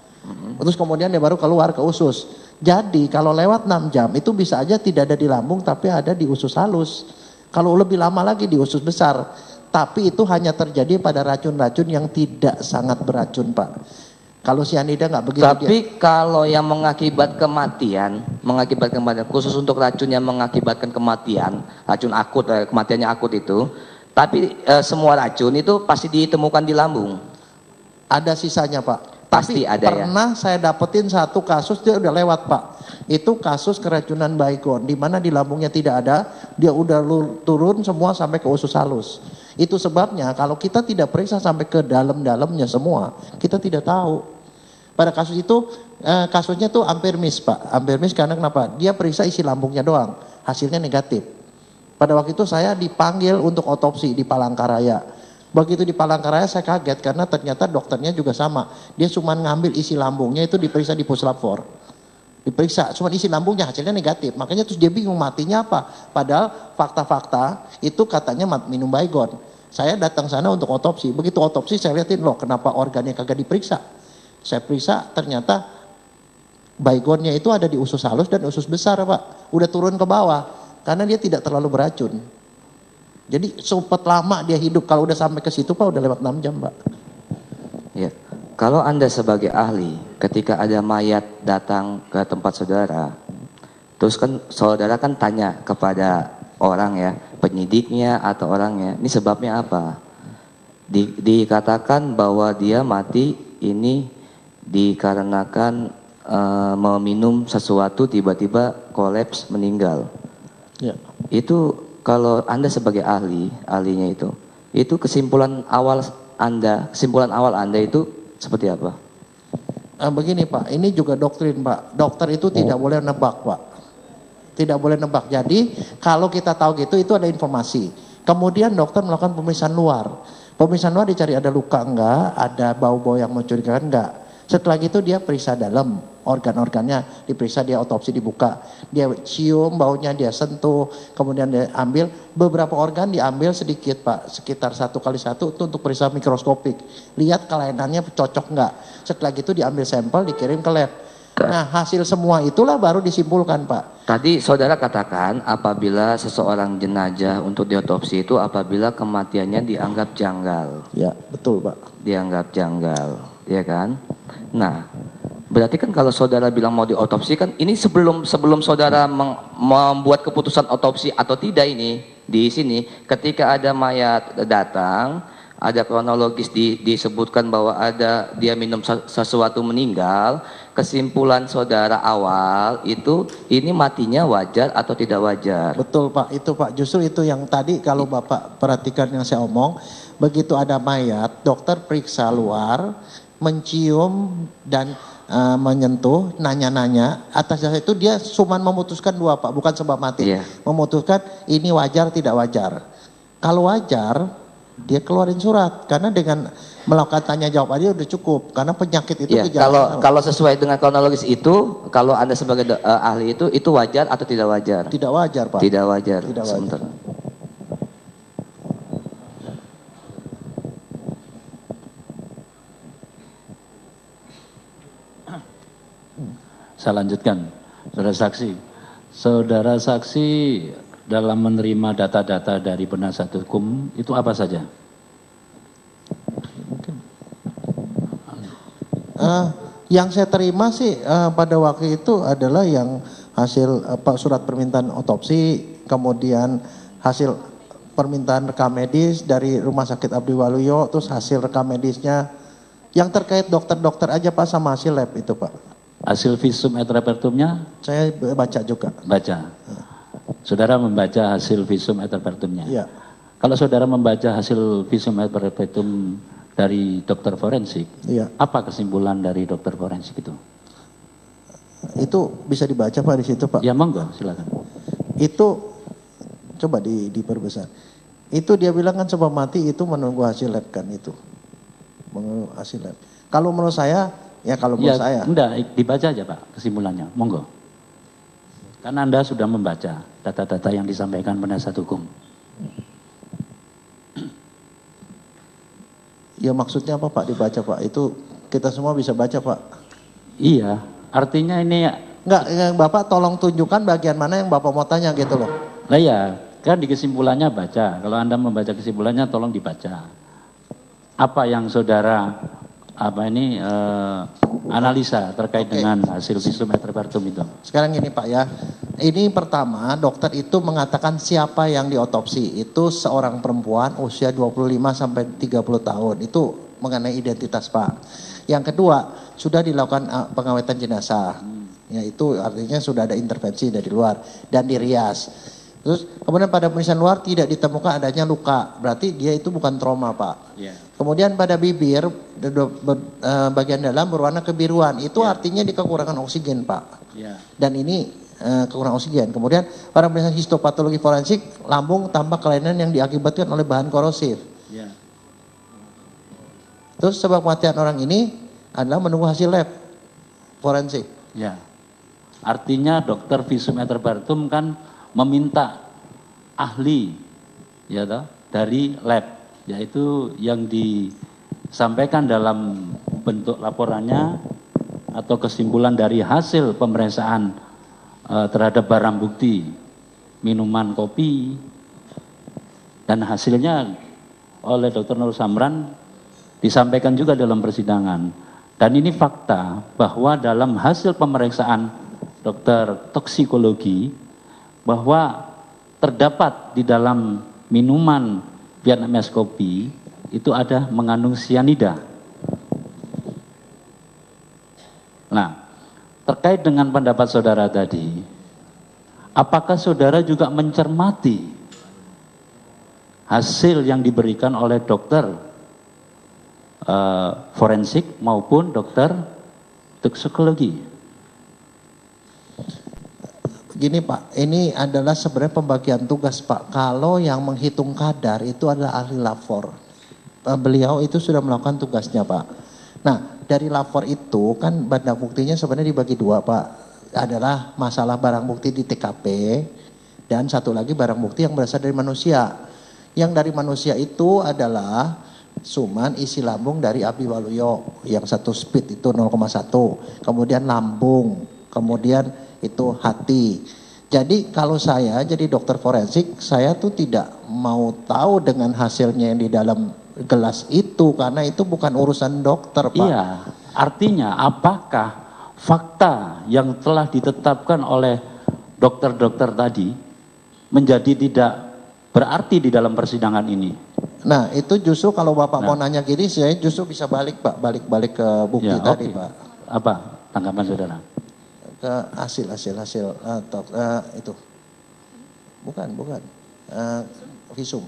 Terus kemudian dia baru keluar ke usus. Jadi kalau lewat 6 jam itu bisa aja tidak ada di lambung tapi ada di usus halus. Kalau lebih lama lagi di usus besar. Tapi itu hanya terjadi pada racun-racun yang tidak sangat beracun Pak. Kalau cyanida nggak begitu. Tapi kalau yang mengakibatkan kematian, khusus untuk racun yang mengakibatkan kematian, racun akut, kematiannya akut itu, tapi semua racun itu pasti ditemukan di lambung. Ada sisanya Pak. Pasti tapi ada pernah ya. Saya dapetin satu kasus dia udah lewat Pak. Itu kasus keracunan baygon, di mana di lambungnya tidak ada, dia udah turun semua sampai ke usus halus. Itu sebabnya kalau kita tidak periksa sampai ke dalam-dalamnya semua, kita tidak tahu. Pada kasus itu, kasusnya tuh hampir miss Pak. Hampir miss karena kenapa? Dia periksa isi lambungnya doang, hasilnya negatif. Pada waktu itu saya dipanggil untuk otopsi di Palangkaraya. Begitu di Palangkaraya saya kaget karena ternyata dokternya juga sama. Dia cuma ngambil isi lambungnya itu diperiksa di puslap 4. Diperiksa, cuma isi lambungnya hasilnya negatif. Makanya terus dia bingung matinya apa. Padahal fakta-fakta itu katanya minum baygon. Saya datang sana untuk otopsi. Begitu otopsi saya lihatin loh kenapa organnya kagak diperiksa. Saya periksa ternyata baygonnya itu ada di usus halus dan usus besar Pak. Udah turun ke bawah karena dia tidak terlalu beracun. Jadi sempat lama dia hidup, kalau udah sampai ke situ Pak udah lewat 6 jam Pak. Ya. Kalau Anda sebagai ahli, ketika ada mayat datang ke tempat saudara, terus kan saudara kan tanya kepada orang ya, penyidiknya atau orangnya, ini sebabnya apa? Dikatakan bahwa dia mati ini dikarenakan meminum sesuatu tiba-tiba kolaps meninggal. Ya. Itu kalau Anda sebagai ahlinya itu kesimpulan awal Anda itu seperti apa? Begini Pak, ini juga doktrin Pak. Dokter itu tidak boleh nebak Pak. Tidak boleh nebak. Jadi kalau kita tahu gitu itu ada informasi. Kemudian dokter melakukan pemeriksaan luar. Pemeriksaan luar dicari ada luka enggak, ada bau-bau yang mencurigakan enggak. Setelah itu dia periksa dalam organ-organnya, diperiksa, dia otopsi, dibuka, dia cium baunya, dia sentuh, kemudian dia ambil beberapa organ diambil sedikit Pak, sekitar 1x1 itu untuk periksa mikroskopik, lihat kelainannya cocok enggak. Setelah itu diambil sampel, dikirim ke lab. Nah hasil semua itulah baru disimpulkan Pak. Tadi saudara katakan apabila seseorang jenazah untuk diotopsi itu apabila kematiannya dianggap janggal. Ya betul Pak. Dianggap janggal, ya kan? Nah, berarti kan kalau saudara bilang mau diotopsi kan ini sebelum saudara membuat keputusan otopsi atau tidak ini di sini ketika ada mayat datang, ada kronologis disebutkan bahwa ada dia minum sesuatu meninggal, kesimpulan saudara awal itu ini matinya wajar atau tidak wajar. Betul Pak, itu Pak, justru itu yang tadi kalau Bapak perhatikan yang saya omong, begitu ada mayat, dokter periksa luar, mencium dan menyentuh, nanya-nanya, atas dasar itu dia cuma memutuskan dua Pak, bukan sebab mati. Yeah. Memutuskan ini wajar tidak wajar. Kalau wajar, dia keluarin surat karena dengan melakukan tanya jawab aja udah cukup karena penyakit itu gejala. Kalau sesuai dengan kronologis itu, kalau Anda sebagai ahli itu wajar atau tidak wajar? Tidak wajar Pak. Tidak wajar. Tidak wajar. Sebentar. Saya lanjutkan, saudara saksi dalam menerima data-data dari penasihat hukum itu apa saja? Yang saya terima sih pada waktu itu adalah yang hasil surat permintaan otopsi, kemudian hasil permintaan rekam medis dari Rumah Sakit Abdi Waluyo, terus hasil rekam medisnya yang terkait dokter-dokter aja Pak sama hasil lab itu Pak. Hasil visum et repertumnya? Saya baca juga. Baca. Saudara membaca hasil visum et repertumnya? Iya. Kalau saudara membaca hasil visum et repertum dari dokter forensik, Iya. apa kesimpulan dari dokter forensik itu? Itu bisa dibaca Pak di situ Pak. Ya monggo, silakan. Itu coba diperbesar. Itu dia bilang kan sebab mati itu menunggu hasil lab kan itu. Menunggu hasil lab. Kalau menurut saya, ya kalau menurut saya. Enggak, dibaca aja Pak kesimpulannya, monggo. Karena Anda sudah membaca data-data yang disampaikan penasihat hukum. Ya maksudnya apa Pak dibaca Pak? Itu kita semua bisa baca Pak. Iya, artinya ini... Enggak, Bapak tolong tunjukkan bagian mana yang Bapak mau tanya gitu loh. Nah ya, kan di kesimpulannya baca. Kalau Anda membaca kesimpulannya tolong dibaca. Apa yang saudara analisa terkait dengan hasil visum et repertum itu? Sekarang gini Pak ya. Ini pertama dokter itu mengatakan siapa yang diotopsi. Itu seorang perempuan usia 25 sampai 30 tahun. Itu mengenai identitas Pak. Yang kedua, sudah dilakukan pengawetan jenazah. Ya itu artinya sudah ada intervensi dari luar dan dirias. Terus kemudian pada pemeriksaan luar tidak ditemukan adanya luka. Berarti dia itu bukan trauma Pak. Yeah. Kemudian pada bibir bagian dalam berwarna kebiruan. Itu artinya di kekurangan oksigen Pak. Yeah. Dan ini kekurangan oksigen. Kemudian pada pemeriksaan histopatologi forensik lambung tambah kelainan yang diakibatkan oleh bahan korosif. Yeah. Terus sebab kematian orang ini adalah menunggu hasil lab forensik. Ya. Artinya dokter visum et repertum kan meminta ahli ya toh, dari lab, yaitu yang disampaikan dalam bentuk laporannya atau kesimpulan dari hasil pemeriksaan terhadap barang bukti minuman kopi, dan hasilnya oleh Dr. Nur Samran disampaikan juga dalam persidangan. Dan ini fakta bahwa dalam hasil pemeriksaan dokter toksikologi bahwa terdapat di dalam minuman Vietnamese kopi itu ada mengandung sianida. Nah, terkait dengan pendapat saudara tadi, apakah saudara juga mencermati hasil yang diberikan oleh dokter forensik maupun dokter toksikologi? Gini Pak, ini adalah sebenarnya pembagian tugas Pak. Kalau yang menghitung kadar itu adalah ahli lapor. Beliau itu sudah melakukan tugasnya Pak. Nah dari lapor itu kan barang buktinya sebenarnya dibagi dua Pak. Adalah masalah barang bukti di TKP dan satu lagi barang bukti yang berasal dari manusia. Yang dari manusia itu adalah suman isi lambung dari Abdi Waluyo yang satu speed itu 0,1. Kemudian lambung, kemudian itu hati. Jadi kalau saya jadi dokter forensik, saya tuh tidak mau tahu dengan hasilnya yang di dalam gelas itu karena itu bukan urusan dokter Pak. Iya, artinya apakah fakta yang telah ditetapkan oleh dokter-dokter tadi menjadi tidak berarti di dalam persidangan ini? Nah itu justru kalau Bapak mau nanya gini, saya justru bisa balik Pak, balik ke bukti ya, tadi okay. Pak. Apa tanggapan saudara? Ke hasil itu bukan visum.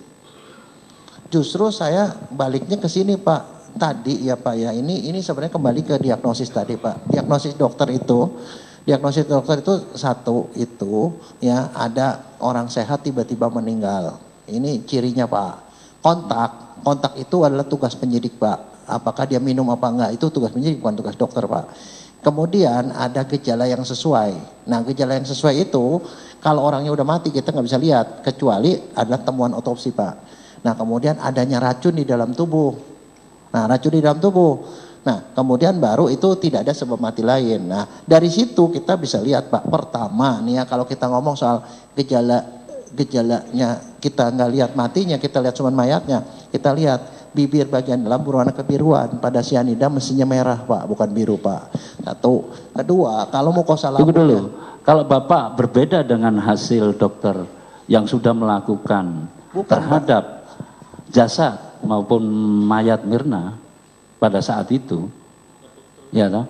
Justru saya baliknya ke sini Pak. Tadi ya Pak ya, ini sebenarnya kembali ke diagnosis tadi Pak. Diagnosis dokter itu satu itu ya ada orang sehat tiba-tiba meninggal. Ini cirinya Pak. Kontak itu adalah tugas penyidik Pak. Apakah dia minum apa enggak itu tugas penyidik, bukan tugas dokter Pak. Kemudian ada gejala yang sesuai. Nah gejala yang sesuai itu kalau orangnya udah mati kita nggak bisa lihat kecuali adalah temuan otopsi Pak. Nah kemudian adanya racun di dalam tubuh. Nah racun di dalam tubuh. Nah kemudian baru itu tidak ada sebab mati lain. Nah dari situ kita bisa lihat Pak. Pertama nih ya kalau kita ngomong soal gejalanya kita nggak lihat matinya, kita lihat cuma mayatnya. Kita lihat bibir bagian dalam berwarna kebiruan. Pada sianida mestinya merah Pak, bukan biru Pak. Satu. Kedua, kalau mukosa Tunggu lambungnya. dulu, kalau Bapak berbeda dengan hasil dokter yang sudah melakukan terhadap jasad maupun mayat Mirna pada saat itu, ya toh?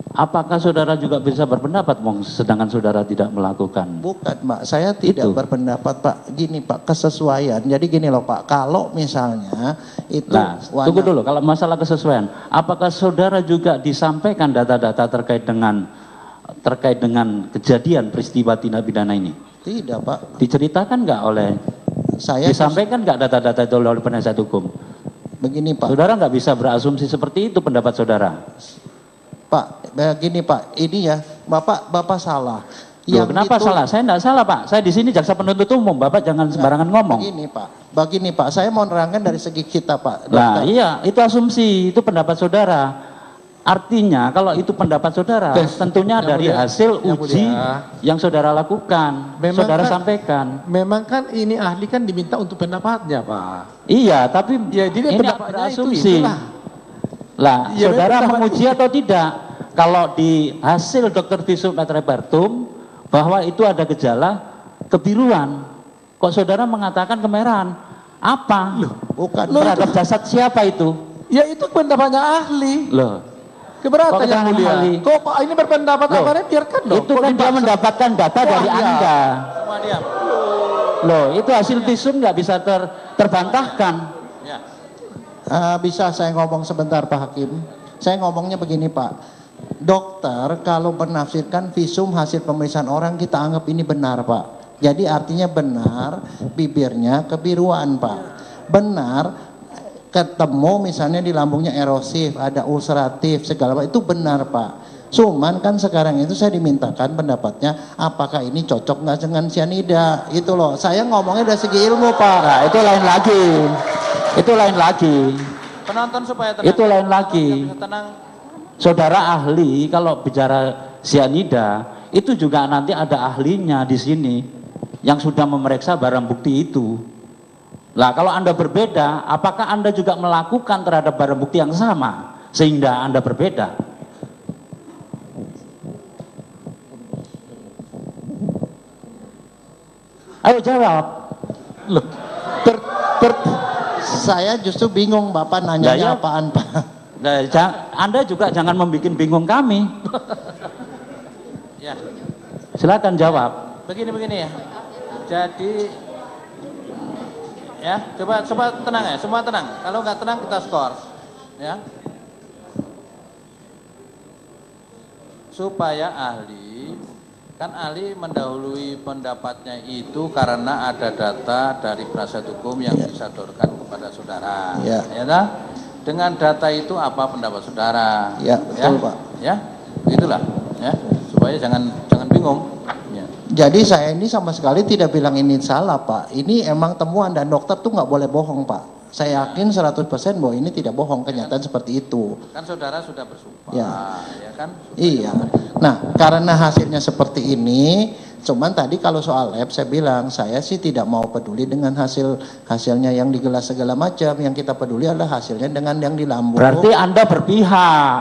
Apakah saudara juga bisa berpendapat, sedangkan saudara tidak melakukan? Bukan Pak, saya tidak Itu. berpendapat Pak. Gini Pak, kesesuaian. Jadi gini loh Pak, kalau misalnya itu Nah, tunggu dulu, kalau masalah kesesuaian, apakah saudara juga disampaikan data-data terkait dengan kejadian peristiwa tindak pidana ini? Tidak Pak, Diceritakan nggak oleh, saya disampaikan nggak data-data itu oleh penasihat hukum? begini Pak. Saudara nggak bisa berasumsi seperti itu pendapat saudara. Pak, begini Pak, ini ya, Bapak salah. Loh, kenapa salah? Saya tidak salah Pak. Saya di sini jaksa penuntut umum. Bapak jangan sembarangan ngomong. Begini Pak, saya mau nerangkan dari segi kita Pak. Nah iya, itu asumsi, itu pendapat saudara. Artinya kalau itu pendapat saudara, tentunya dari hasil uji yang saudara lakukan, saudara sampaikan. Memang kan ini ahli kan diminta untuk pendapatnya Pak. Iya, tapi Ya, jadi ini pendapatnya berasumsi. Lah, Ya, saudara pendapat menguji atau tidak? Kalau di hasil dokter visum et repertum bahwa itu ada gejala kebiruan, kok saudara mengatakan kemerahan? Apa? Bukan Terhadap jasad siapa itu? Ya itu pendapatnya ahli. Loh, Keberatan Kok yang keterangan mulia. ahli? Kok Pak ini berpendapat Loh, apa? Biarkan dong. itu kan dia mendapatkan data dari iya. Anda. Semua diam. Loh, itu hasil visum nggak bisa terbantahkan. Ya. Bisa saya ngomong sebentar Pak Hakim? Saya ngomongnya begini Pak. Dokter kalau menafsirkan visum hasil pemeriksaan orang kita anggap ini benar Pak. Jadi artinya benar bibirnya kebiruan Pak. Benar ketemu misalnya di lambungnya erosif, ada ulceratif segala macam itu benar Pak. Cuman kan sekarang itu saya dimintakan pendapatnya apakah ini cocok nggak dengan sianida itu loh. Saya ngomongnya dari segi ilmu Pak. Nah, itu lain lagi. Itu lain lagi. Penonton supaya tenang. Itu lain lagi. Bisa tenang. Saudara ahli kalau bicara sianida itu juga nanti ada ahlinya di sini yang sudah memeriksa barang bukti itu. Lah kalau Anda berbeda, apakah Anda juga melakukan terhadap barang bukti yang sama sehingga Anda berbeda? Ayo jawab. Loh, saya justru bingung Bapak nanyanya Ya, ya. apaan Pak. Nah, Anda juga jangan membuat bingung kami. Ya. Silakan jawab. Begini ya. Jadi ya, coba tenang ya, semua tenang. Kalau nggak tenang kita skor. Ya. Supaya ahli, kan ahli mendahului pendapatnya itu karena ada data dari penasihat hukum yang disodorkan kepada saudara. Ya. Ya toh? Dengan data itu apa pendapat saudara? Ya, betul, Pak. Ya, begitulah. Ya, supaya jangan bingung. Ya. Jadi saya ini sama sekali tidak bilang ini salah Pak. Ini emang temuan dan dokter tuh nggak boleh bohong Pak. Saya yakin 100% bahwa ini tidak bohong, kenyataan seperti itu. Kan saudara sudah bersumpah, Ya. ya kan? Iya. Nah, karena hasilnya seperti ini, cuman tadi kalau soal lab saya bilang saya sih tidak mau peduli dengan hasilnya yang di gelas segala macam. Yang kita peduli adalah hasilnya dengan yang di lambung. Berarti Anda berpihak.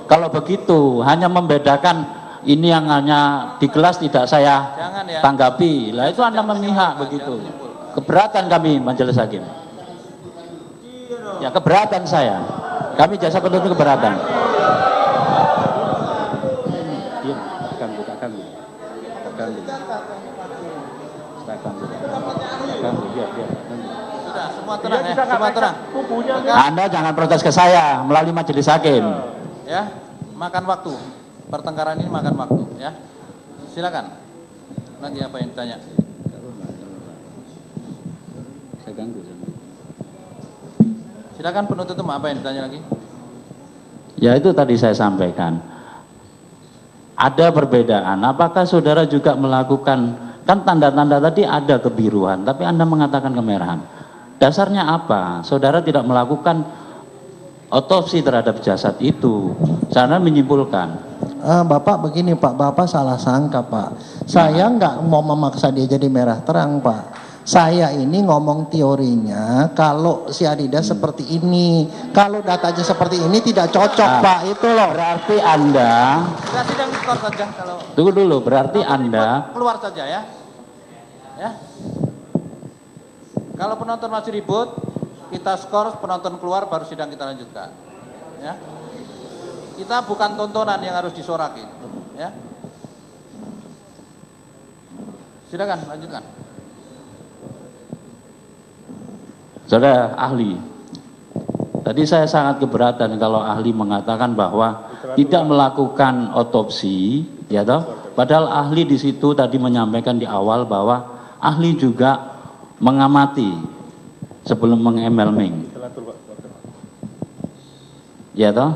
Kalau begitu, hanya membedakan ini yang hanya di gelas tidak saya Jangan ya. tanggapi. Lah itu Anda memihak begitu. Keberatan kami majelis hakim. Ya keberatan saya. Kami jaksa penuntut keberatan. Diam, ganggu. Sudah, semua tenang ya, semua tenang. Anda jangan protes ke saya melalui majelis hakim. Ya, makan waktu. Pertengkaran ini makan waktu, ya. Silakan. Lagi apa yang ditanya? Saya ganggu. Silakan penuntut umum, apa yang ditanya lagi? Ya itu tadi saya sampaikan. Ada perbedaan. Apakah saudara juga melakukan, kan tanda-tanda tadi ada kebiruan, tapi Anda mengatakan kemerahan. Dasarnya apa? Saudara tidak melakukan otopsi terhadap jasad itu. Saya menyimpulkan. Bapak begini Pak, Bapak salah sangka Pak. Saya nggak mau memaksa dia jadi merah terang Pak. Saya ini ngomong teorinya, kalau cyanida seperti ini, kalau datanya seperti ini tidak cocok, Pak, itu loh. Berarti Anda, Kita sidang skor saja kalau tunggu dulu, berarti Anda, keluar saja ya. Ya. Kalau penonton masih ribut, kita skor, penonton keluar baru sidang kita lanjutkan. Ya. Kita bukan tontonan yang harus disorakin, ya. Silakan lanjutkan. Saudara ahli, tadi saya sangat keberatan kalau ahli mengatakan bahwa tidak melakukan otopsi, ya toh. Padahal ahli di situ tadi menyampaikan di awal bahwa ahli juga mengamati sebelum mengemelming. Ya toh.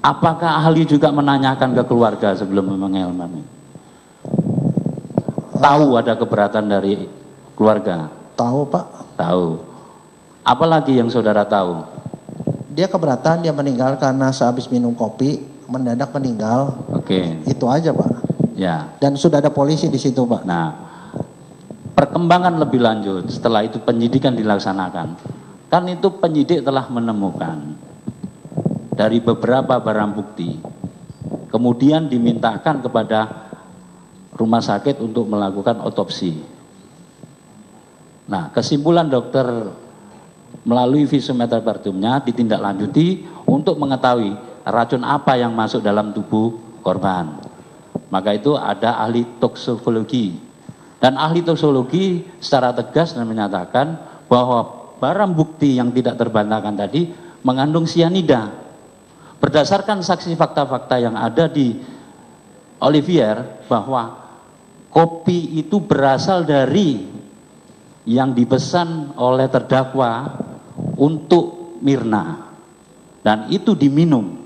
Apakah ahli juga menanyakan ke keluarga sebelum mengemelming? Tahu ada keberatan dari keluarga? Tahu, Pak. Tahu. Apalagi yang saudara tahu? Dia keberatan, dia meninggal karena sehabis minum kopi, mendadak meninggal. Oke. Itu aja, Pak. Ya. Dan sudah ada polisi di situ, Pak. Nah, perkembangan lebih lanjut setelah itu penyidikan dilaksanakan. Kan itu penyidik telah menemukan dari beberapa barang bukti. Kemudian dimintakan kepada rumah sakit untuk melakukan otopsi. Nah, kesimpulan dokter melalui visum et repertumnya ditindaklanjuti untuk mengetahui racun apa yang masuk dalam tubuh korban. Maka itu ada ahli toksikologi. Dan ahli toksikologi secara tegas dan menyatakan bahwa barang bukti yang tidak terbantahkan tadi mengandung cyanida. Berdasarkan saksi fakta-fakta yang ada di Olivier bahwa kopi itu berasal dari yang dipesan oleh terdakwa untuk Mirna dan itu diminum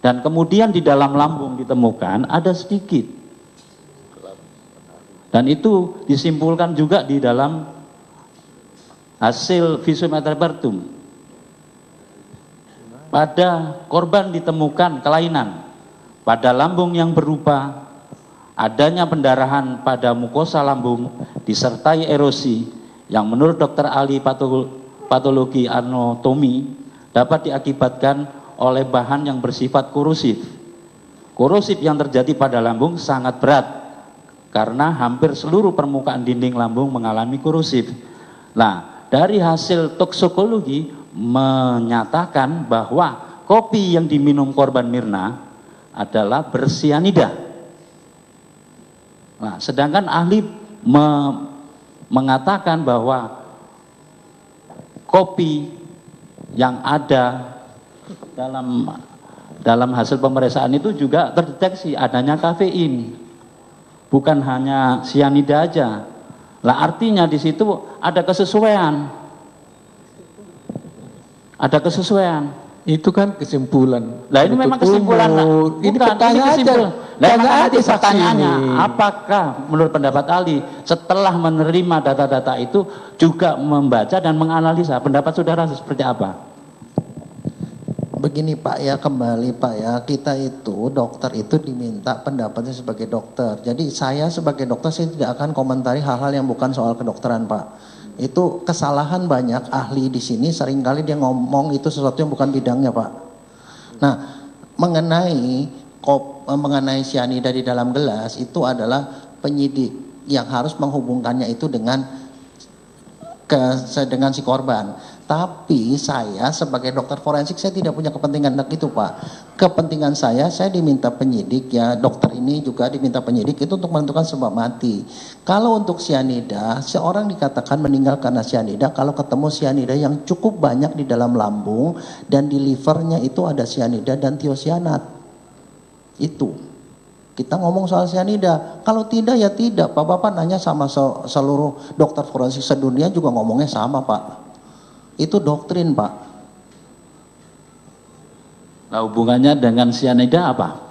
dan kemudian di dalam lambung ditemukan ada sedikit dan itu disimpulkan juga di dalam hasil visum et repertum. Pada korban ditemukan kelainan pada lambung yang berupa adanya pendarahan pada mukosa lambung disertai erosi yang menurut dokter ahli patologi anatomi dapat diakibatkan oleh bahan yang bersifat korosif. Korosif yang terjadi pada lambung sangat berat karena hampir seluruh permukaan dinding lambung mengalami korosif. Nah, dari hasil toksikologi menyatakan bahwa kopi yang diminum korban Mirna adalah bersianida. Nah, sedangkan ahli mengatakan bahwa kopi yang ada dalam hasil pemeriksaan itu juga terdeteksi adanya kafein, bukan hanya sianida aja. Lah artinya di situ ada kesesuaian, Itu kan kesimpulan. Lah ini memang kesimpulan. Ini pertanyaan aja. Pertanyaannya, apakah menurut pendapat ahli setelah menerima data-data itu juga membaca dan menganalisa, pendapat saudara seperti apa? Begini Pak ya, kembali Pak ya, kita itu dokter itu diminta pendapatnya sebagai dokter. Jadi saya sebagai dokter saya tidak akan komentari hal-hal yang bukan soal kedokteran Pak. Itu kesalahan banyak ahli di sini, seringkali dia ngomong itu sesuatu yang bukan bidangnya Pak. Nah, mengenai cyanida di dalam gelas itu adalah penyidik yang harus menghubungkannya itu dengan si korban. Tapi saya sebagai dokter forensik saya tidak punya kepentingan itu Pak. Kepentingan saya diminta penyidik ya, dokter ini juga diminta penyidik itu untuk menentukan sebab mati. Kalau untuk cyanida, seorang dikatakan meninggal karena cyanida kalau ketemu cyanida yang cukup banyak di dalam lambung dan di livernya itu ada cyanida dan tiosianat. Itu. Kita ngomong soal cyanida. Kalau tidak ya tidak. Bapak nanya sama seluruh dokter forensik sedunia juga ngomongnya sama Pak. Itu doktrin Pak. Nah, hubungannya dengan cyanida apa?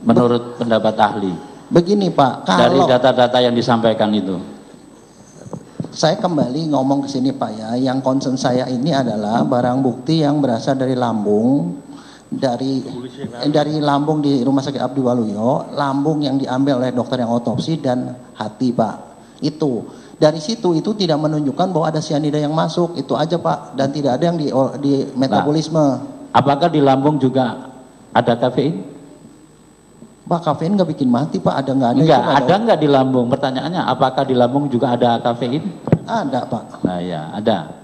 Menurut pendapat ahli. Begini Pak, dari kalau data-data yang disampaikan itu. Saya kembali ngomong ke sini Pak ya, yang concern saya ini adalah barang bukti yang berasal dari lambung, dari lambung di Rumah Sakit Abdi Waluyo, lambung yang diambil oleh dokter yang otopsi dan hati Pak. Itu. Dari situ itu tidak menunjukkan bahwa ada cyanida yang masuk, itu aja Pak, dan tidak ada yang di metabolisme. Apakah di lambung juga ada kafein? Pak, kafein nggak bikin mati Pak, ada nggak ada? Enggak, ada nggak di lambung? Pertanyaannya, apakah di lambung juga ada kafein? Ada Pak. Nah ya, ada.